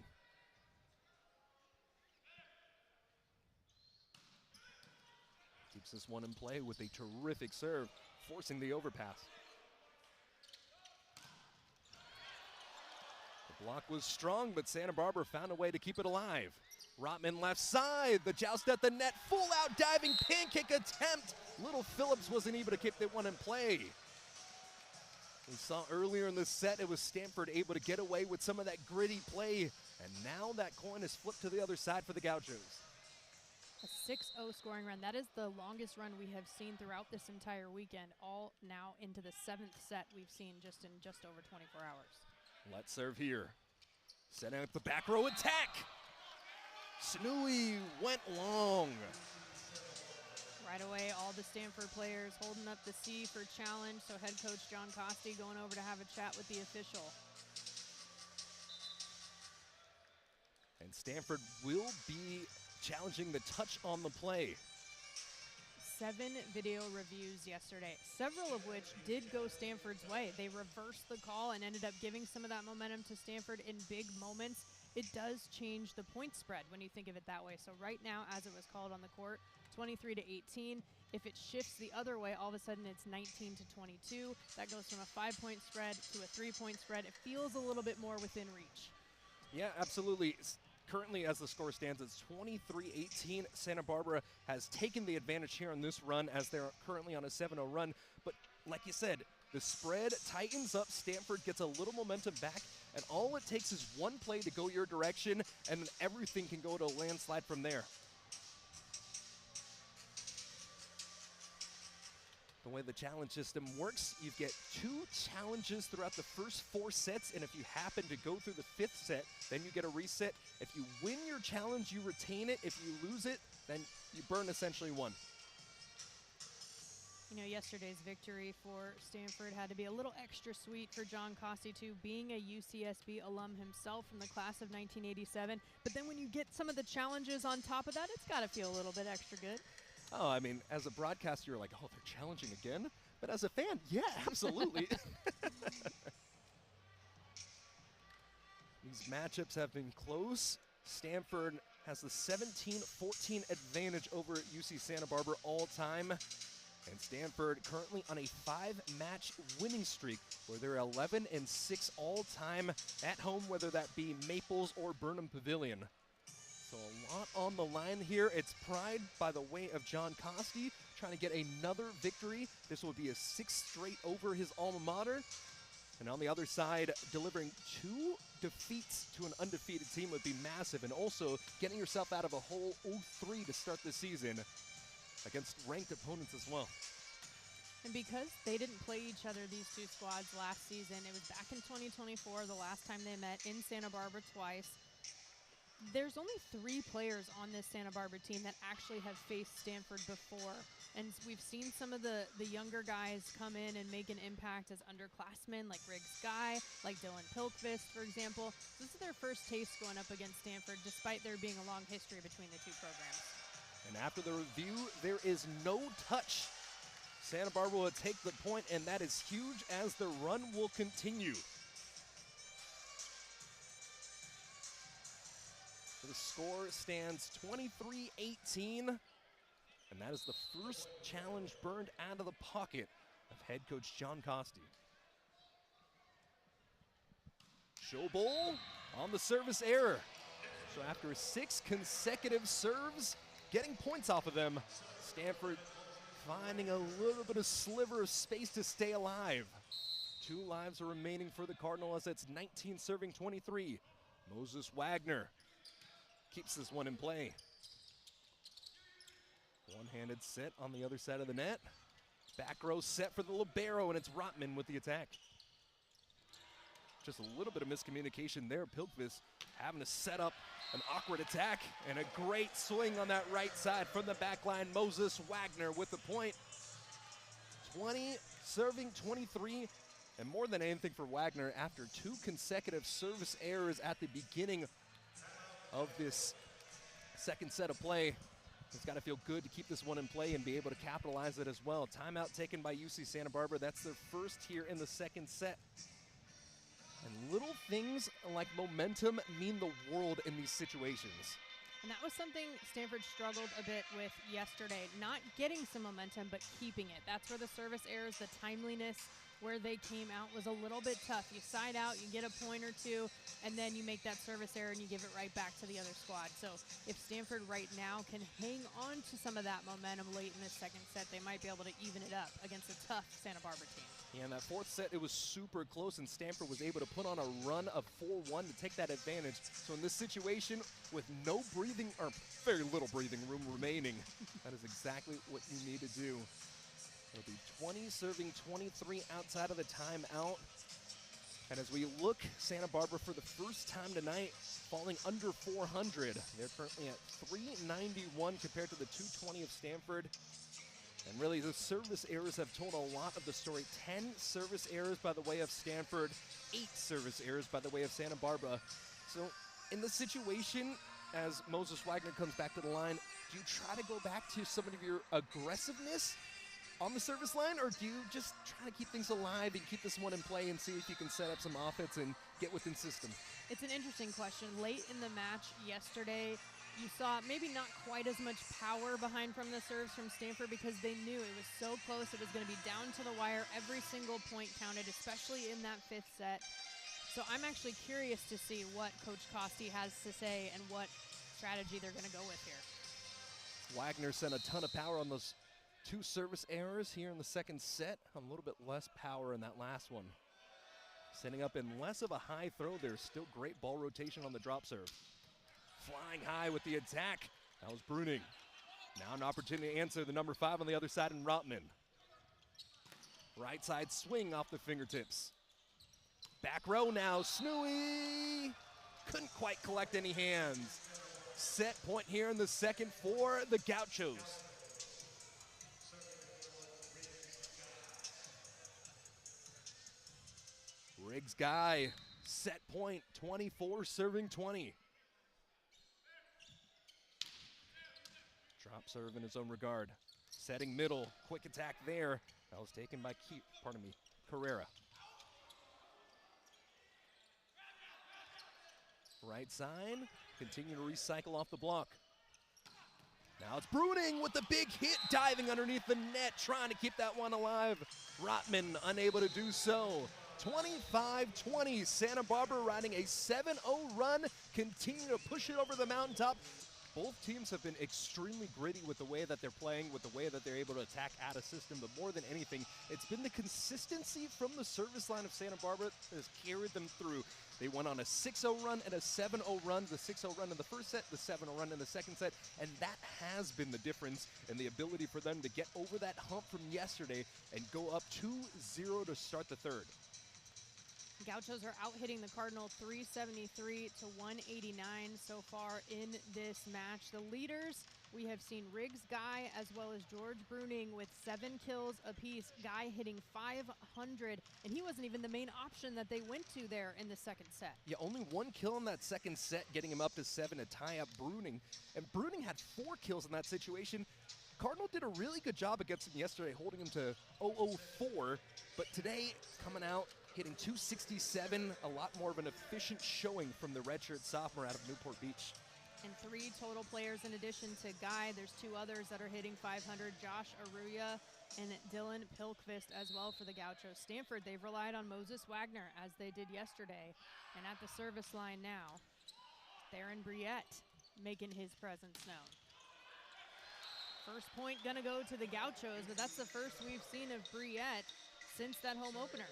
Keeps this one in play with a terrific serve, forcing the overpass. The block was strong, but Santa Barbara found a way to keep it alive. Rotman left side, the joust at the net, full out diving pancake attempt. Little Phillips wasn't able to keep that one in play. We saw earlier in the set, it was Stanford able to get away with some of that gritty play, and now that coin is flipped to the other side for the Gauchos. A 6-0 scoring run. That is the longest run we have seen throughout this entire weekend, all now into the 7th set we've seen just in just over 24 hours. Let's serve here. Setting up the back row attack. Snooey went long. Right away, all the Stanford players holding up the C for challenge, so head coach John Costi going over to have a chat with the official. And Stanford will be challenging the touch on the play. 7 video reviews yesterday, several of which did go Stanford's way. They reversed the call and ended up giving some of that momentum to Stanford in big moments. It does change the point spread when you think of it that way. So right now, as it was called on the court, 23-18. If it shifts the other way, all of a sudden it's 19-22. That goes from a 5-point spread to a 3-point spread. It feels a little bit more within reach. Yeah, absolutely. Currently, as the score stands, it's 23-18. Santa Barbara has taken the advantage here on this run as they're currently on a 7-0 run. But like you said, The spread tightens up. Stanford gets a little momentum back, and all it takes is one play to go your direction, and then everything can go to a landslide from there. The way the challenge system works, you get 2 challenges throughout the first 4 sets, and if you happen to go through the 5th set, then you get a reset. If you win your challenge, you retain it. If you lose it, then you burn essentially 1. You know, yesterday's victory for Stanford had to be a little extra sweet for John Costi, too, being a UCSB alum himself from the class of 1987. But then when you get some of the challenges on top of that, it's got to feel a little bit extra good. Oh, I mean, as a broadcaster, you're like, oh, they're challenging again? But as a fan, yeah, absolutely. These matchups have been close. Stanford has the 17-14 advantage over UC Santa Barbara all time. And Stanford currently on a 5-match winning streak where they're 11-6 all time at home, whether that be Maples or Burnham Pavilion. So a lot on the line here. It's pride by the way of John Costi, trying to get another victory. This will be a 6th straight over his alma mater. And on the other side, delivering 2 defeats to an undefeated team would be massive. And also getting yourself out of a hole 0-3 to start the season against ranked opponents as well. And because they didn't play each other, these 2 squads, last season, it was back in 2024, the last time they met in Santa Barbara twice. There's only 3 players on this Santa Barbara team that actually have faced Stanford before. And we've seen some of the younger guys come in and make an impact as underclassmen, like Riggs Guy, like Dylan Pilkvist, for example. This is their first taste going up against Stanford, despite there being a long history between the 2 programs. And after the review, there is no touch. Santa Barbara will take the point, and that is huge as the run will continue. The score stands 23-18, and that is the first challenge burned out of the pocket of head coach John Costi. Showbowl on the service error. So after 6 consecutive serves, getting points off of them, Stanford finding a little bit of sliver of space to stay alive. 2 lives are remaining for the Cardinal as it's 19 serving 23. Moses Wagner keeps this one in play. One-handed set on the other side of the net. Back row set for the libero, and it's Rotman with the attack. Just a little bit of miscommunication there. Pilkvist having to set up an awkward attack, and a great swing on that right side from the back line. Moses Wagner with the point. 20 serving 23, and more than anything for Wagner, after 2 consecutive service errors at the beginning of this second set of play, it's got to feel good to keep this one in play and be able to capitalize it as well. Timeout taken by UC Santa Barbara. That's their first here in the second set. And little things like momentum mean the world in these situations. And that was something Stanford struggled a bit with yesterday. Not getting some momentum, but keeping it. That's where the service errors, the timeliness, where they came out was a little bit tough. You side out, you get a point or 2, and then you make that service error and you give it right back to the other squad. So if Stanford right now can hang on to some of that momentum late in this second set, they might be able to even it up against a tough Santa Barbara team. Yeah, in that 4th set, it was super close, and Stanford was able to put on a run of 4-1 to take that advantage. So in this situation, with no breathing, or very little breathing room remaining, that is exactly what you need to do. It'll be 20 serving 23 outside of the timeout. And as we look, Santa Barbara for the first time tonight falling under 400. They're currently at 391 compared to the 220 of Stanford. And really, the service errors have told a lot of the story. 10 service errors by the way of Stanford, 8 service errors by the way of Santa Barbara. So in this situation, as Moses Wagner comes back to the line, do you try to go back to some of your aggressiveness on the service line, or do you just try to keep things alive and keep this one in play and see if you can set up some offense and get within system? It's an interesting question. Late in the match yesterday, you saw maybe not quite as much power behind from the serves from Stanford because they knew it was so close. It was going to be down to the wire. Every single point counted, especially in that 5th set. So I'm actually curious to see what Coach Costi has to say and what strategy they're going to go with here. Wagner sent a ton of power on those 2 service errors here in the second set. A little bit less power in that last one. Setting up in less of a high throw. There's still great ball rotation on the drop serve. Flying high with the attack. That was Bruning. Now an opportunity to answer the number 5 on the other side in Rotman. Right side swing off the fingertips. Back row now, Snooey. Couldn't quite collect any hands. Set point here in the second for the Gauchos. Riggs Guy, set point, 24 serving 20. Drop serve in his own regard. Setting middle, quick attack there. That was taken by Carrera. Right side, continue to recycle off the block. Now it's Bruning with the big hit, diving underneath the net, trying to keep that one alive. Rotman unable to do so. 25-20, Santa Barbara riding a 7-0 run, continue to push it over the mountaintop. Both teams have been extremely gritty with the way that they're playing, with the way that they're able to attack out of system, but more than anything, it's been the consistency from the service line of Santa Barbara that has carried them through. They went on a 6-0 run and a 7-0 run, the 6-0 run in the first set, the 7-0 run in the second set, and that has been the difference in the ability for them to get over that hump from yesterday and go up 2-0 to start the third. Gauchos are out hitting the Cardinal 373 to 189 so far in this match. The leaders, we have seen Riggs Guy as well as George Bruning with 7 kills apiece. Guy hitting 500, and he wasn't even the main option that they went to there in the second set. Yeah, only 1 kill in that second set, getting him up to 7 to tie up Bruning. And Bruning had 4 kills in that situation. Cardinal did a really good job against him yesterday, holding him to 0-0-4, but today coming out, hitting 267, a lot more of an efficient showing from the redshirt sophomore out of Newport Beach. And 3 total players in addition to Guy. There's 2 others that are hitting 500, Josh Aruya and Dylan Pilkvist as well for the Gauchos. Stanford, they've relied on Moses Wagner as they did yesterday. And at the service line now, Theron Briette making his presence known. First point gonna go to the Gauchos, but that's the first we've seen of Briette since that home opener.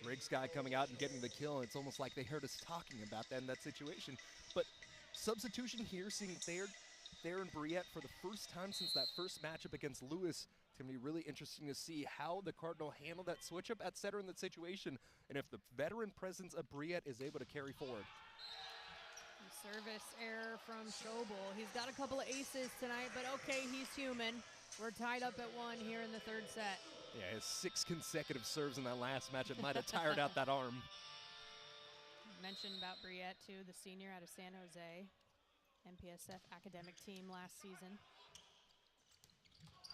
Riggs Guy coming out and getting the kill. It's almost like they heard us talking about that in that situation. But substitution here, seeing Theron Briette for the first time since that first matchup against Lewis. It's going to be really interesting to see how the Cardinal handle that switch up at setter in that situation, and if the veteran presence of Briette is able to carry forward. Service error from Schobel. He's got a couple of aces tonight, but okay, he's human. We're tied up at 1 here in the third set. Yeah, his 6 consecutive serves in that last matchup might have tired out that arm. Mentioned about Briette, too, the senior out of San Jose, MPSF academic team last season.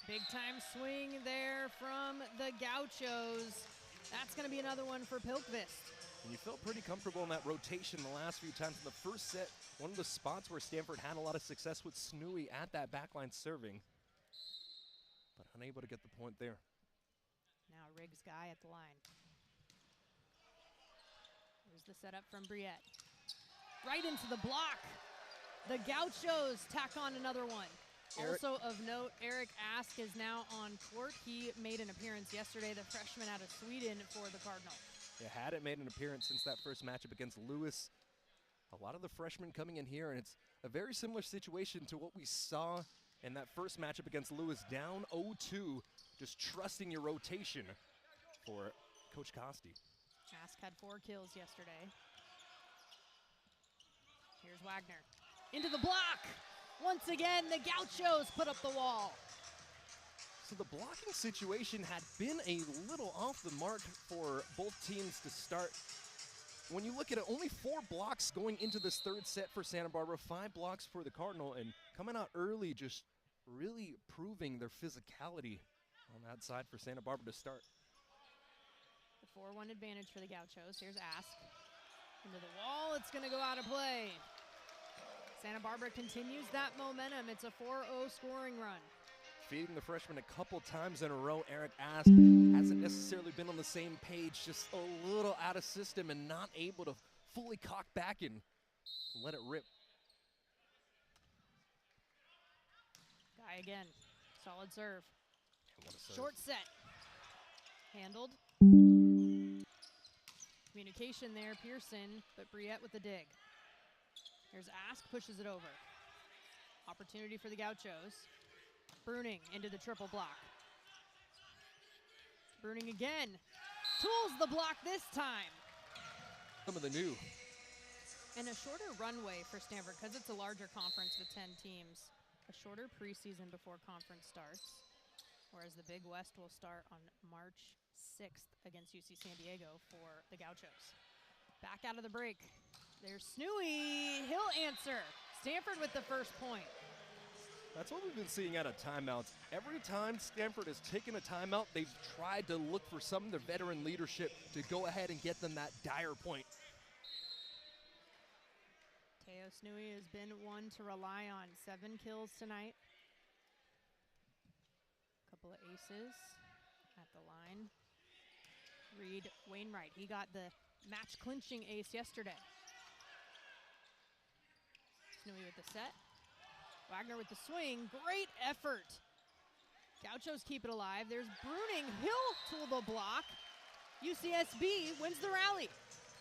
Big time swing there from the Gauchos. That's going to be another one for Pilkvist. And you felt pretty comfortable in that rotation the last few times in the first set. One of the spots where Stanford had a lot of success with Snooey at that backline serving, but unable to get the point there. Now Riggs Guy at the line. Here's the setup from Briette. Right into the block. The Gauchos tack on another one. Also of note, Eric Ask is now on court. He made an appearance yesterday, the freshman out of Sweden for the Cardinal. Yeah, hadn't made an appearance since that first matchup against Lewis. A lot of the freshmen coming in here, and it's a very similar situation to what we saw in that first matchup against Lewis, down 0-2, just trusting your rotation for Coach Costi. Ask had 4 kills yesterday. Here's Wagner. Into the block! Once again, the Gauchos put up the wall. So the blocking situation had been a little off the mark for both teams to start. When you look at it, only 4 blocks going into this third set for Santa Barbara, 5 blocks for the Cardinal, and coming out early, just really proving their physicality on that side for Santa Barbara to start. The 4-1 advantage for the Gauchos. Here's Ask. Into the wall, it's gonna go out of play. Santa Barbara continues that momentum. It's a 4-0 scoring run. Feeding the freshman a couple times in a row. Eric Ask hasn't necessarily been on the same page, just a little out of system and not able to fully cock back and let it rip. Guy again, solid serve. What a serve. Short set. Handled. Communication there, Pearson, but Briette with the dig. Here's Ask, pushes it over. Opportunity for the Gauchos. Bruning into the triple block. Bruning again. Tools the block this time. Some of the new. And a shorter runway for Stanford because it's a larger conference with 10 teams. A shorter preseason before conference starts, whereas the Big West will start on March 6th against UC San Diego for the Gauchos. Back out of the break. There's Snooey. He'll answer. Stanford with the first point. That's what we've been seeing out of timeouts. Every time Stanford has taken a timeout, they've tried to look for some of their veteran leadership to go ahead and get them that dire point. Teo Snooey has been one to rely on. 7 kills tonight. Couple of aces at the line. Reed Wainwright, he got the match clinching ace yesterday. Snooey with the set. Wagner with the swing, great effort. Gauchos keep it alive. There's Bruning, he'll tool the block. UCSB wins the rally.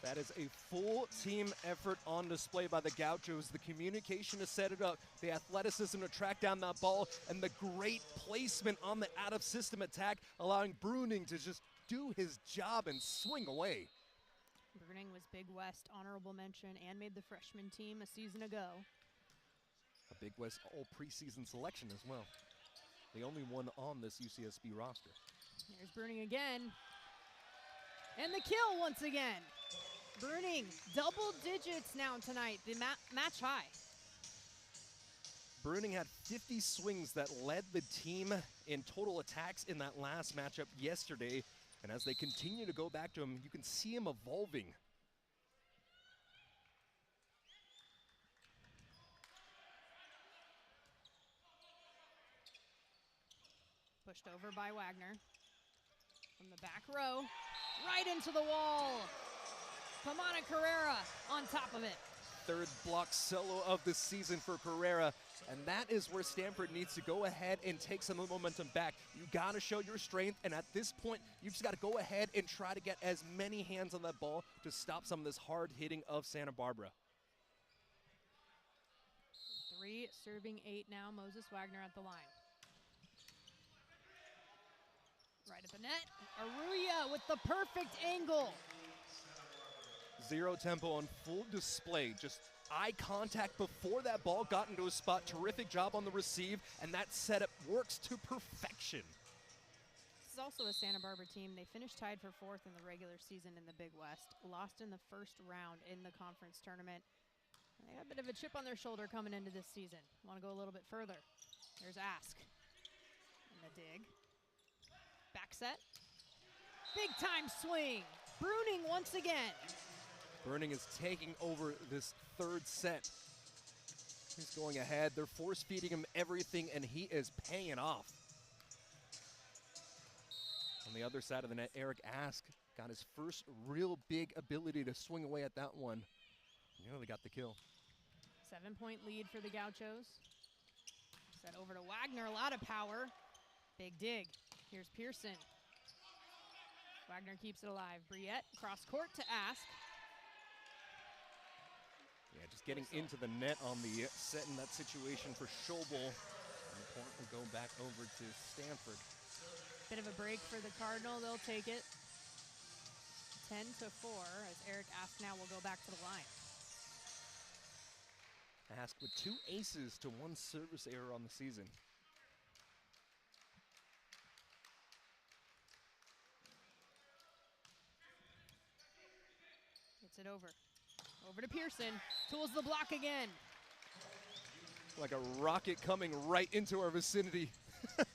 That is a full team effort on display by the Gauchos. The communication to set it up, the athleticism to track down that ball, and the great placement on the out-of-system attack, allowing Bruning to just do his job and swing away. Bruning was Big West honorable mention and made the freshman team a season ago. A Big West all preseason selection as well. The only one on this UCSB roster. Here's Bruning again. And the kill once again. Bruning, double digits now tonight, the match high. Bruning had 50 swings that led the team in total attacks in that last matchup yesterday. And as they continue to go back to him, you can see him evolving. Pushed over by Wagner. From the back row, right into the wall. Pamana Carrera on top of it. Third block solo of the season for Carrera. And that is where Stanford needs to go ahead and take some of the momentum back. You got to show your strength, and at this point, you just got to go ahead and try to get as many hands on that ball to stop some of this hard hitting of Santa Barbara. 3 serving 8 now. Moses Wagner at the line. Right at the net. Aruya with the perfect angle. Zero tempo on full display. Just eye contact before that ball got into a spot. Terrific job on the receive, and that setup works to perfection. This is also a Santa Barbara team. They finished tied for 4th in the regular season in the Big West. Lost in the first round in the conference tournament. And they got a bit of a chip on their shoulder coming into this season. Want to go a little bit further. There's Ask. And the dig. Back set. Big time swing. Bruning once again. Bruning is taking over this third set. He's going ahead. They're force feeding him everything, and he is paying it off. On the other side of the net, Eric Ask got his first real big ability to swing away at that one. Nearly got the kill. 7-point lead for the Gauchos. Set over to Wagner, a lot of power. Big dig. Here's Pearson. Wagner keeps it alive. Briette cross court to Ask. Yeah, just getting into the net on the set in that situation for Schobel. And the point will go back over to Stanford. Bit of a break for the Cardinal. They'll take it. 10-4 as Eric Ask now will go back to the line. Ask with 2 aces to 1 service error on the season. Gets it over. Over to Pearson. Tools the block again. Like a rocket coming right into our vicinity.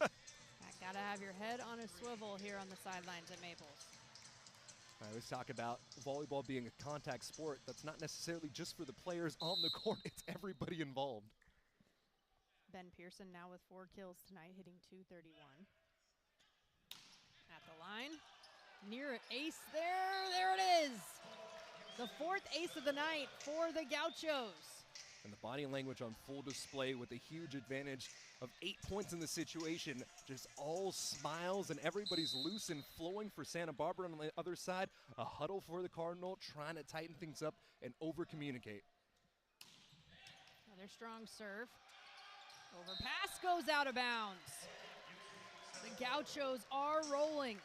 Gotta have your head on a swivel here on the sidelines at Maples. I always talk about volleyball being a contact sport. That's not necessarily just for the players on the court. It's everybody involved. Ben Pearson now with 4 kills tonight, hitting .231. At the line. Near an ace there. There it is. The 4th ace of the night for the Gauchos. And the body language on full display with a huge advantage of 8 points in the situation. Just all smiles and everybody's loose and flowing for Santa Barbara. On the other side, a huddle for the Cardinal, trying to tighten things up and over-communicate. Another strong serve. Overpass goes out of bounds. The Gauchos are rolling.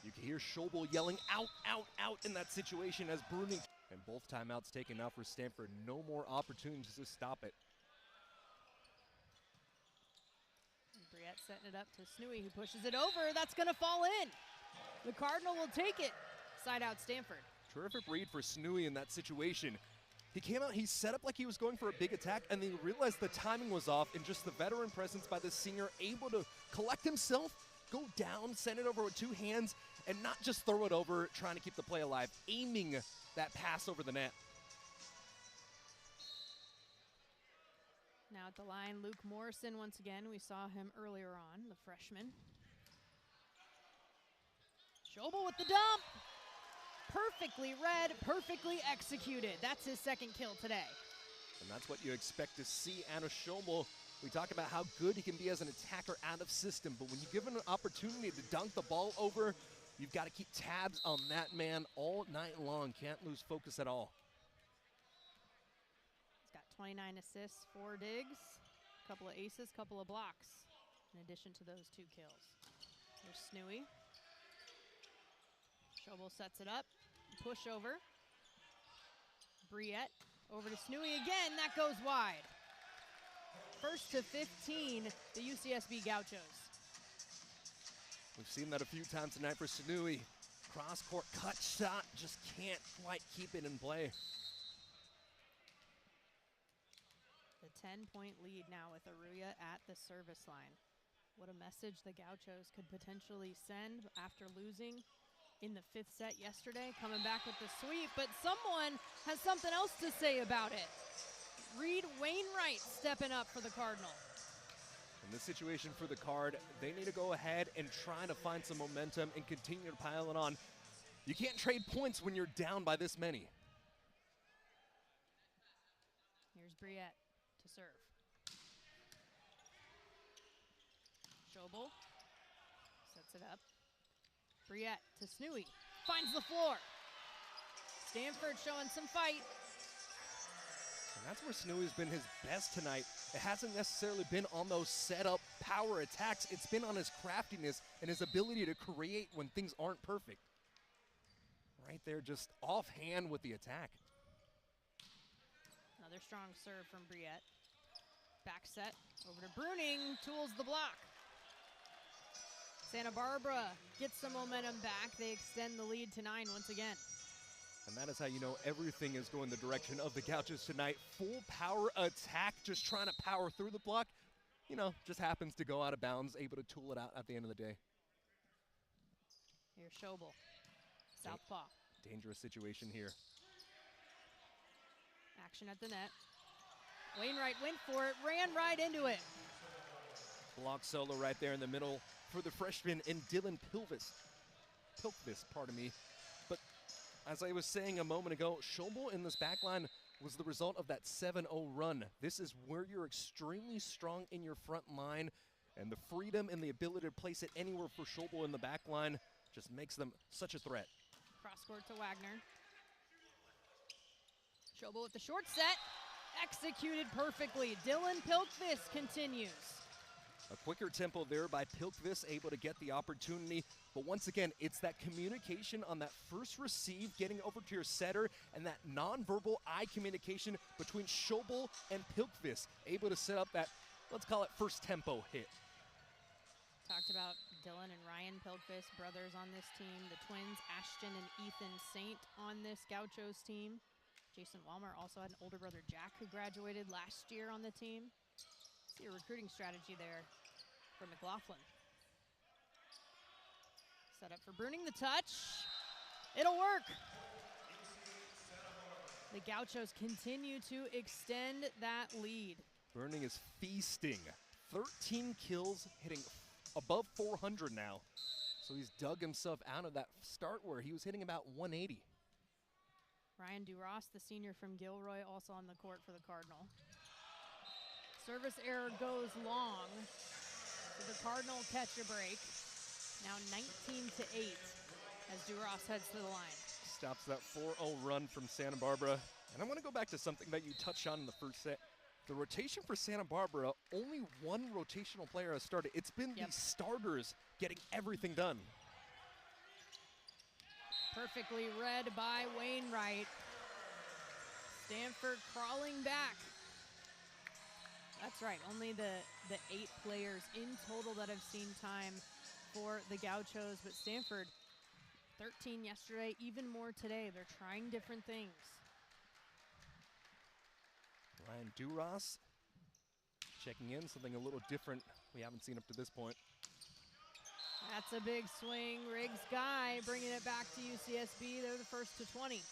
You can hear Schobel yelling out, out, out in that situation as Bruning. And both timeouts taken now for Stanford. No more opportunities to stop it. Briette setting it up to Snooey, who pushes it over. That's going to fall in. The Cardinal will take it. Side out Stanford. Terrific read for Snooey in that situation. He came out, he set up like he was going for a big attack, and then he realized the timing was off, and just the veteran presence by the senior, able to collect himself, go down, send it over with 2 hands, and not just throw it over, trying to keep the play alive, aiming that pass over the net. Now at the line, Luke Morrison once again. We saw him earlier on, the freshman. Schobel with the dump. Perfectly read, perfectly executed. That's his 2nd kill today. And that's what you expect to see out of Schobel. We talk about how good he can be as an attacker out of system, but when you give him an opportunity to dunk the ball over, you've got to keep tabs on that man all night long. Can't lose focus at all. He's got 29 assists, 4 digs, a couple of aces, couple of blocks, in addition to those 2 kills. There's Snooey. Schobel sets it up, push over. Briette over to Snooey again, that goes wide. 1st to 15, the UCSB Gauchos. We've seen that a few times tonight for Snooey. Cross-court cut shot, just can't quite keep it in play. The 10-point lead now with Aruya at the service line. What a message the Gauchos could potentially send after losing in the 5th set yesterday, coming back with the sweep, but someone has something else to say about it. Reed Wainwright stepping up for the Cardinal. In this situation for the Card, they need to go ahead and try to find some momentum and continue to pile it on. You can't trade points when you're down by this many. Here's Briette to serve. Schobel sets it up. Briette to Snooey, finds the floor. Stanford showing some fight. And that's where Snooey's been his best tonight. It hasn't necessarily been on those set-up power attacks. It's been on his craftiness and his ability to create when things aren't perfect. Right there, just offhand with the attack. Another strong serve from Briette. Back set, over to Bruning, tools the block. Santa Barbara gets some momentum back. They extend the lead to 9 once again. And that is how you know everything is going the direction of the Gauchos tonight. Full power attack, just trying to power through the block. You know, just happens to go out of bounds, able to tool it out at the end of the day. Here's Schobel, southpaw. Dangerous situation here. Action at the net. Wainwright went for it, ran right into it. Block solo right there in the middle for the freshman and Dylan Pilkvis, pardon me. But as I was saying a moment ago, Schobel in this back line was the result of that 7-0 run. This is where you're extremely strong in your front line, and the freedom and the ability to place it anywhere for Schobel in the back line just makes them such a threat. Cross court to Wagner. Schobel with the short set, executed perfectly. Dylan Pilkvis continues. A quicker tempo there by Pilkvis, able to get the opportunity. But once again, it's that communication on that first receive, getting over to your setter, and that nonverbal eye communication between Schobel and Pilkvis, able to set up that, let's call it, first tempo hit. Talked about Dylan and Ryan Pilkvis, brothers on this team. The twins, Ashton and Ethan Saint, on this Gauchos team. Jason Walmer also had an older brother, Jack, who graduated last year on the team. See a recruiting strategy there for McLaughlin. Set up for Bruning, the touch. It'll work. The Gauchos continue to extend that lead. Bruning is feasting. 13 kills, hitting above 400 now. So he's dug himself out of that start where he was hitting about 180. Ryan DuRoss, the senior from Gilroy, also on the court for the Cardinal. Service error goes long. So the Cardinal catch a break. Now 19-8 as DuRoss heads to the line. Stops that 4-0 run from Santa Barbara. And I want to go back to something that you touched on in the first set. The rotation for Santa Barbara, only one rotational player has started. It's been the starters getting everything done. Perfectly read by Wainwright. Stanford crawling back. That's right, only the 8 players in total that have seen time for the Gauchos, but Stanford, 13 yesterday, even more today. They're trying different things. Ryan DuRoss checking in, something a little different we haven't seen up to this point. That's a big swing. Riggs Guy bringing it back to UCSB. They're the first to 20. And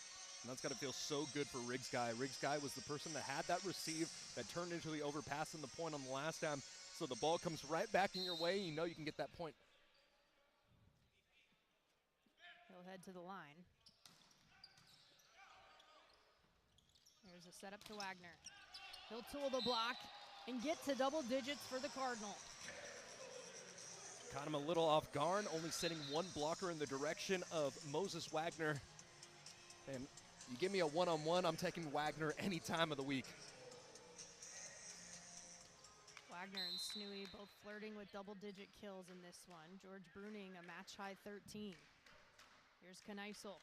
that's got to feel so good for Riggs Guy. Riggs Guy was the person that had that receive that turned into the overpass in the point on the last time. So the ball comes right back in your way. You know you can get that point. He'll head to the line. There's a setup to Wagner. He'll tool the block and get to double digits for the Cardinal. Caught him a little off guard, only sending one blocker in the direction of Moses Wagner. And you give me a one-on-one, I'm taking Wagner any time of the week. Wagner and Snooey both flirting with double-digit kills in this one. George Bruning, a match-high 13. Here's Kneissel.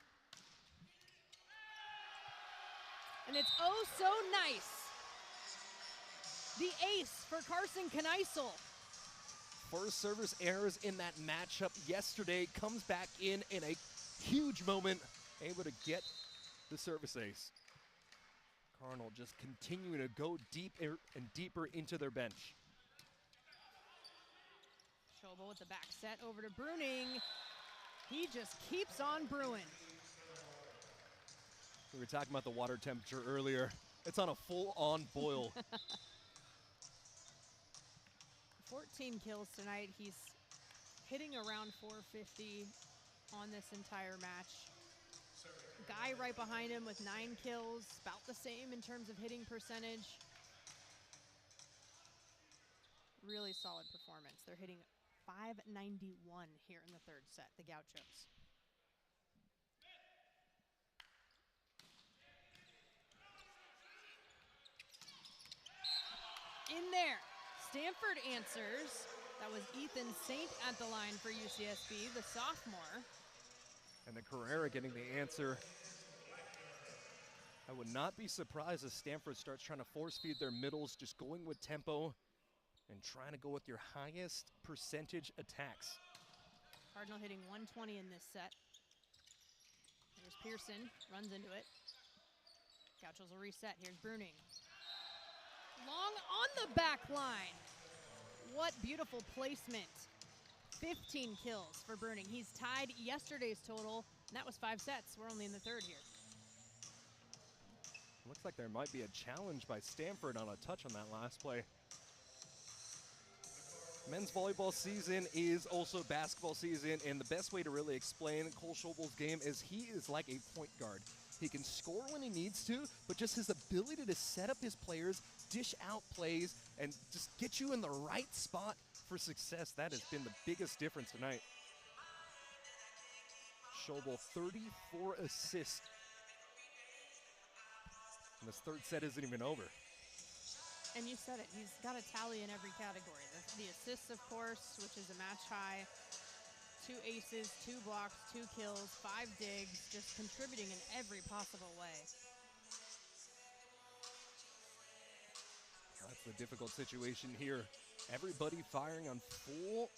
And it's oh so nice. The ace for Carson Kneissel. First service errors in that matchup yesterday, comes back in a huge moment, able to get the service ace. Cardinal just continuing to go deeper and deeper into their bench. Schobel with the back set over to Bruning. He just keeps on brewing. We were talking about the water temperature earlier. It's on a full-on boil. 14 kills tonight. He's hitting around 450 on this entire match. Guy right behind him with 9 kills, about the same in terms of hitting percentage. Really solid performance. They're hitting 591 here in the third set, the Gauchos. In there. Stanford answers. That was Ethan Saint at the line for UCSB, the sophomore. And the Carrera getting the answer. I would not be surprised if Stanford starts trying to force feed their middles, just going with tempo and trying to go with your highest percentage attacks. Cardinal hitting 120 in this set. Here's Pearson, runs into it. Gauchos will reset. Here's Bruning. Long on the back line. What beautiful placement. 15 kills for Bruning. He's tied yesterday's total, and that was 5 sets. We're only in the third here. Looks like there might be a challenge by Stanford on a touch on that last play. Men's volleyball season is also basketball season, and the best way to really explain Cole Schobel's game is he is like a point guard. He can score when he needs to, but just his ability to set up his players, dish out plays, and just get you in the right spot for success, that has been the biggest difference tonight. Schobel, 34 assists. And this third set isn't even over. And you said it, he's got a tally in every category. The assists, of course, which is a match high. 2 aces, 2 blocks, 2 kills, 5 digs, just contributing in every possible way. That's the difficult situation here. Everybody firing on full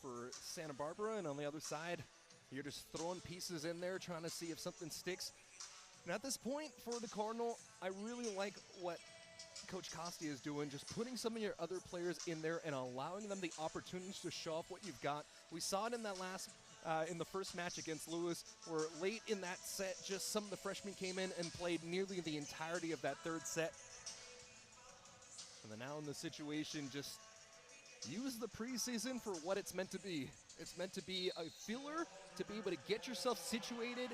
for Santa Barbara, and on the other side, you're just throwing pieces in there, trying to see if something sticks. And at this point, for the Cardinal, I really like what Coach Costi is doing, just putting some of your other players in there and allowing them the opportunities to show off what you've got. We saw it in that in the first match against Lewis, where late in that set, just some of the freshmen came in and played nearly the entirety of that third set. And then now in the situation, just use the preseason for what it's meant to be. It's meant to be a filler, to be able to get yourself situated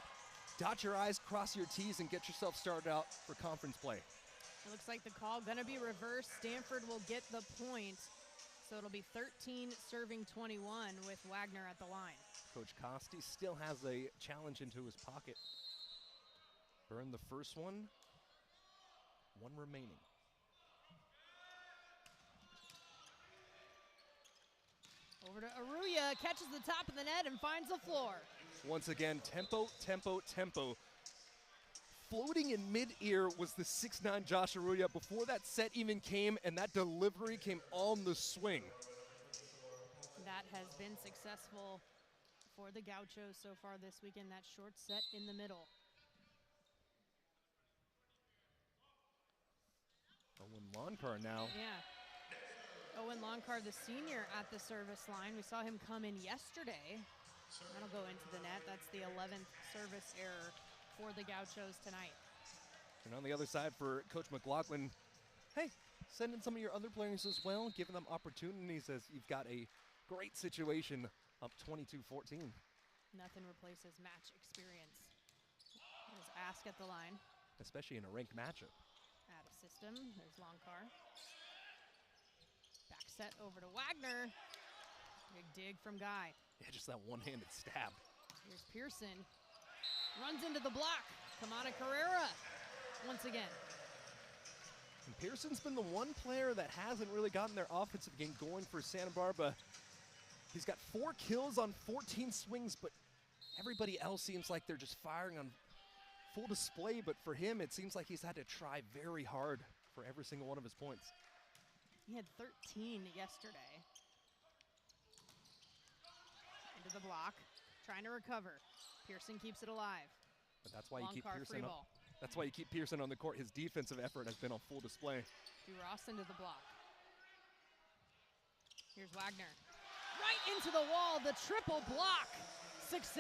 dot your I's, cross your T's, and get yourself started out for conference play. It looks like the call going to be reversed. Stanford will get the point. So it'll be 13 serving 21 with Wagner at the line. Coach Costi still has a challenge into his pocket. Burned the first one. One remaining. Over to Aruya, catches the top of the net and finds the floor. Once again, tempo, tempo, tempo. Floating in mid-ear was the 6'9" Josh Aruya before that set even came, and that delivery came on the swing. That has been successful for the Gauchos so far this weekend, that short set in the middle. Owen Loncar now. Yeah. Owen Loncar, the senior at the service line. We saw him come in yesterday. That'll go into the net. That's the 11th service error for the Gauchos tonight. And on the other side for Coach McLaughlin, hey, send in some of your other players as well, giving them opportunities as you've got a great situation up 22-14. Nothing replaces match experience. There's Ask at the line. Especially in a ranked matchup. Out of system, there's Loncar. Back set over to Wagner. Big dig from Guy. Yeah, just that one-handed stab. Here's Pearson. Runs into the block. Kamada Carrera once again. And Pearson's been the one player that hasn't really gotten their offensive game going for Santa Barbara. He's got 4 kills on 14 swings, but everybody else seems like they're just firing on full display. But for him, it seems like he's had to try very hard for every single one of his points. He had 13 yesterday. Into the block, trying to recover. Pearson keeps it alive. But that's why you keep Loncar, Pearson on. That's why you keep Pearson on the court. His defensive effort has been on full display. Ross into the block. Here's Wagner. Right into the wall, the triple block. Success.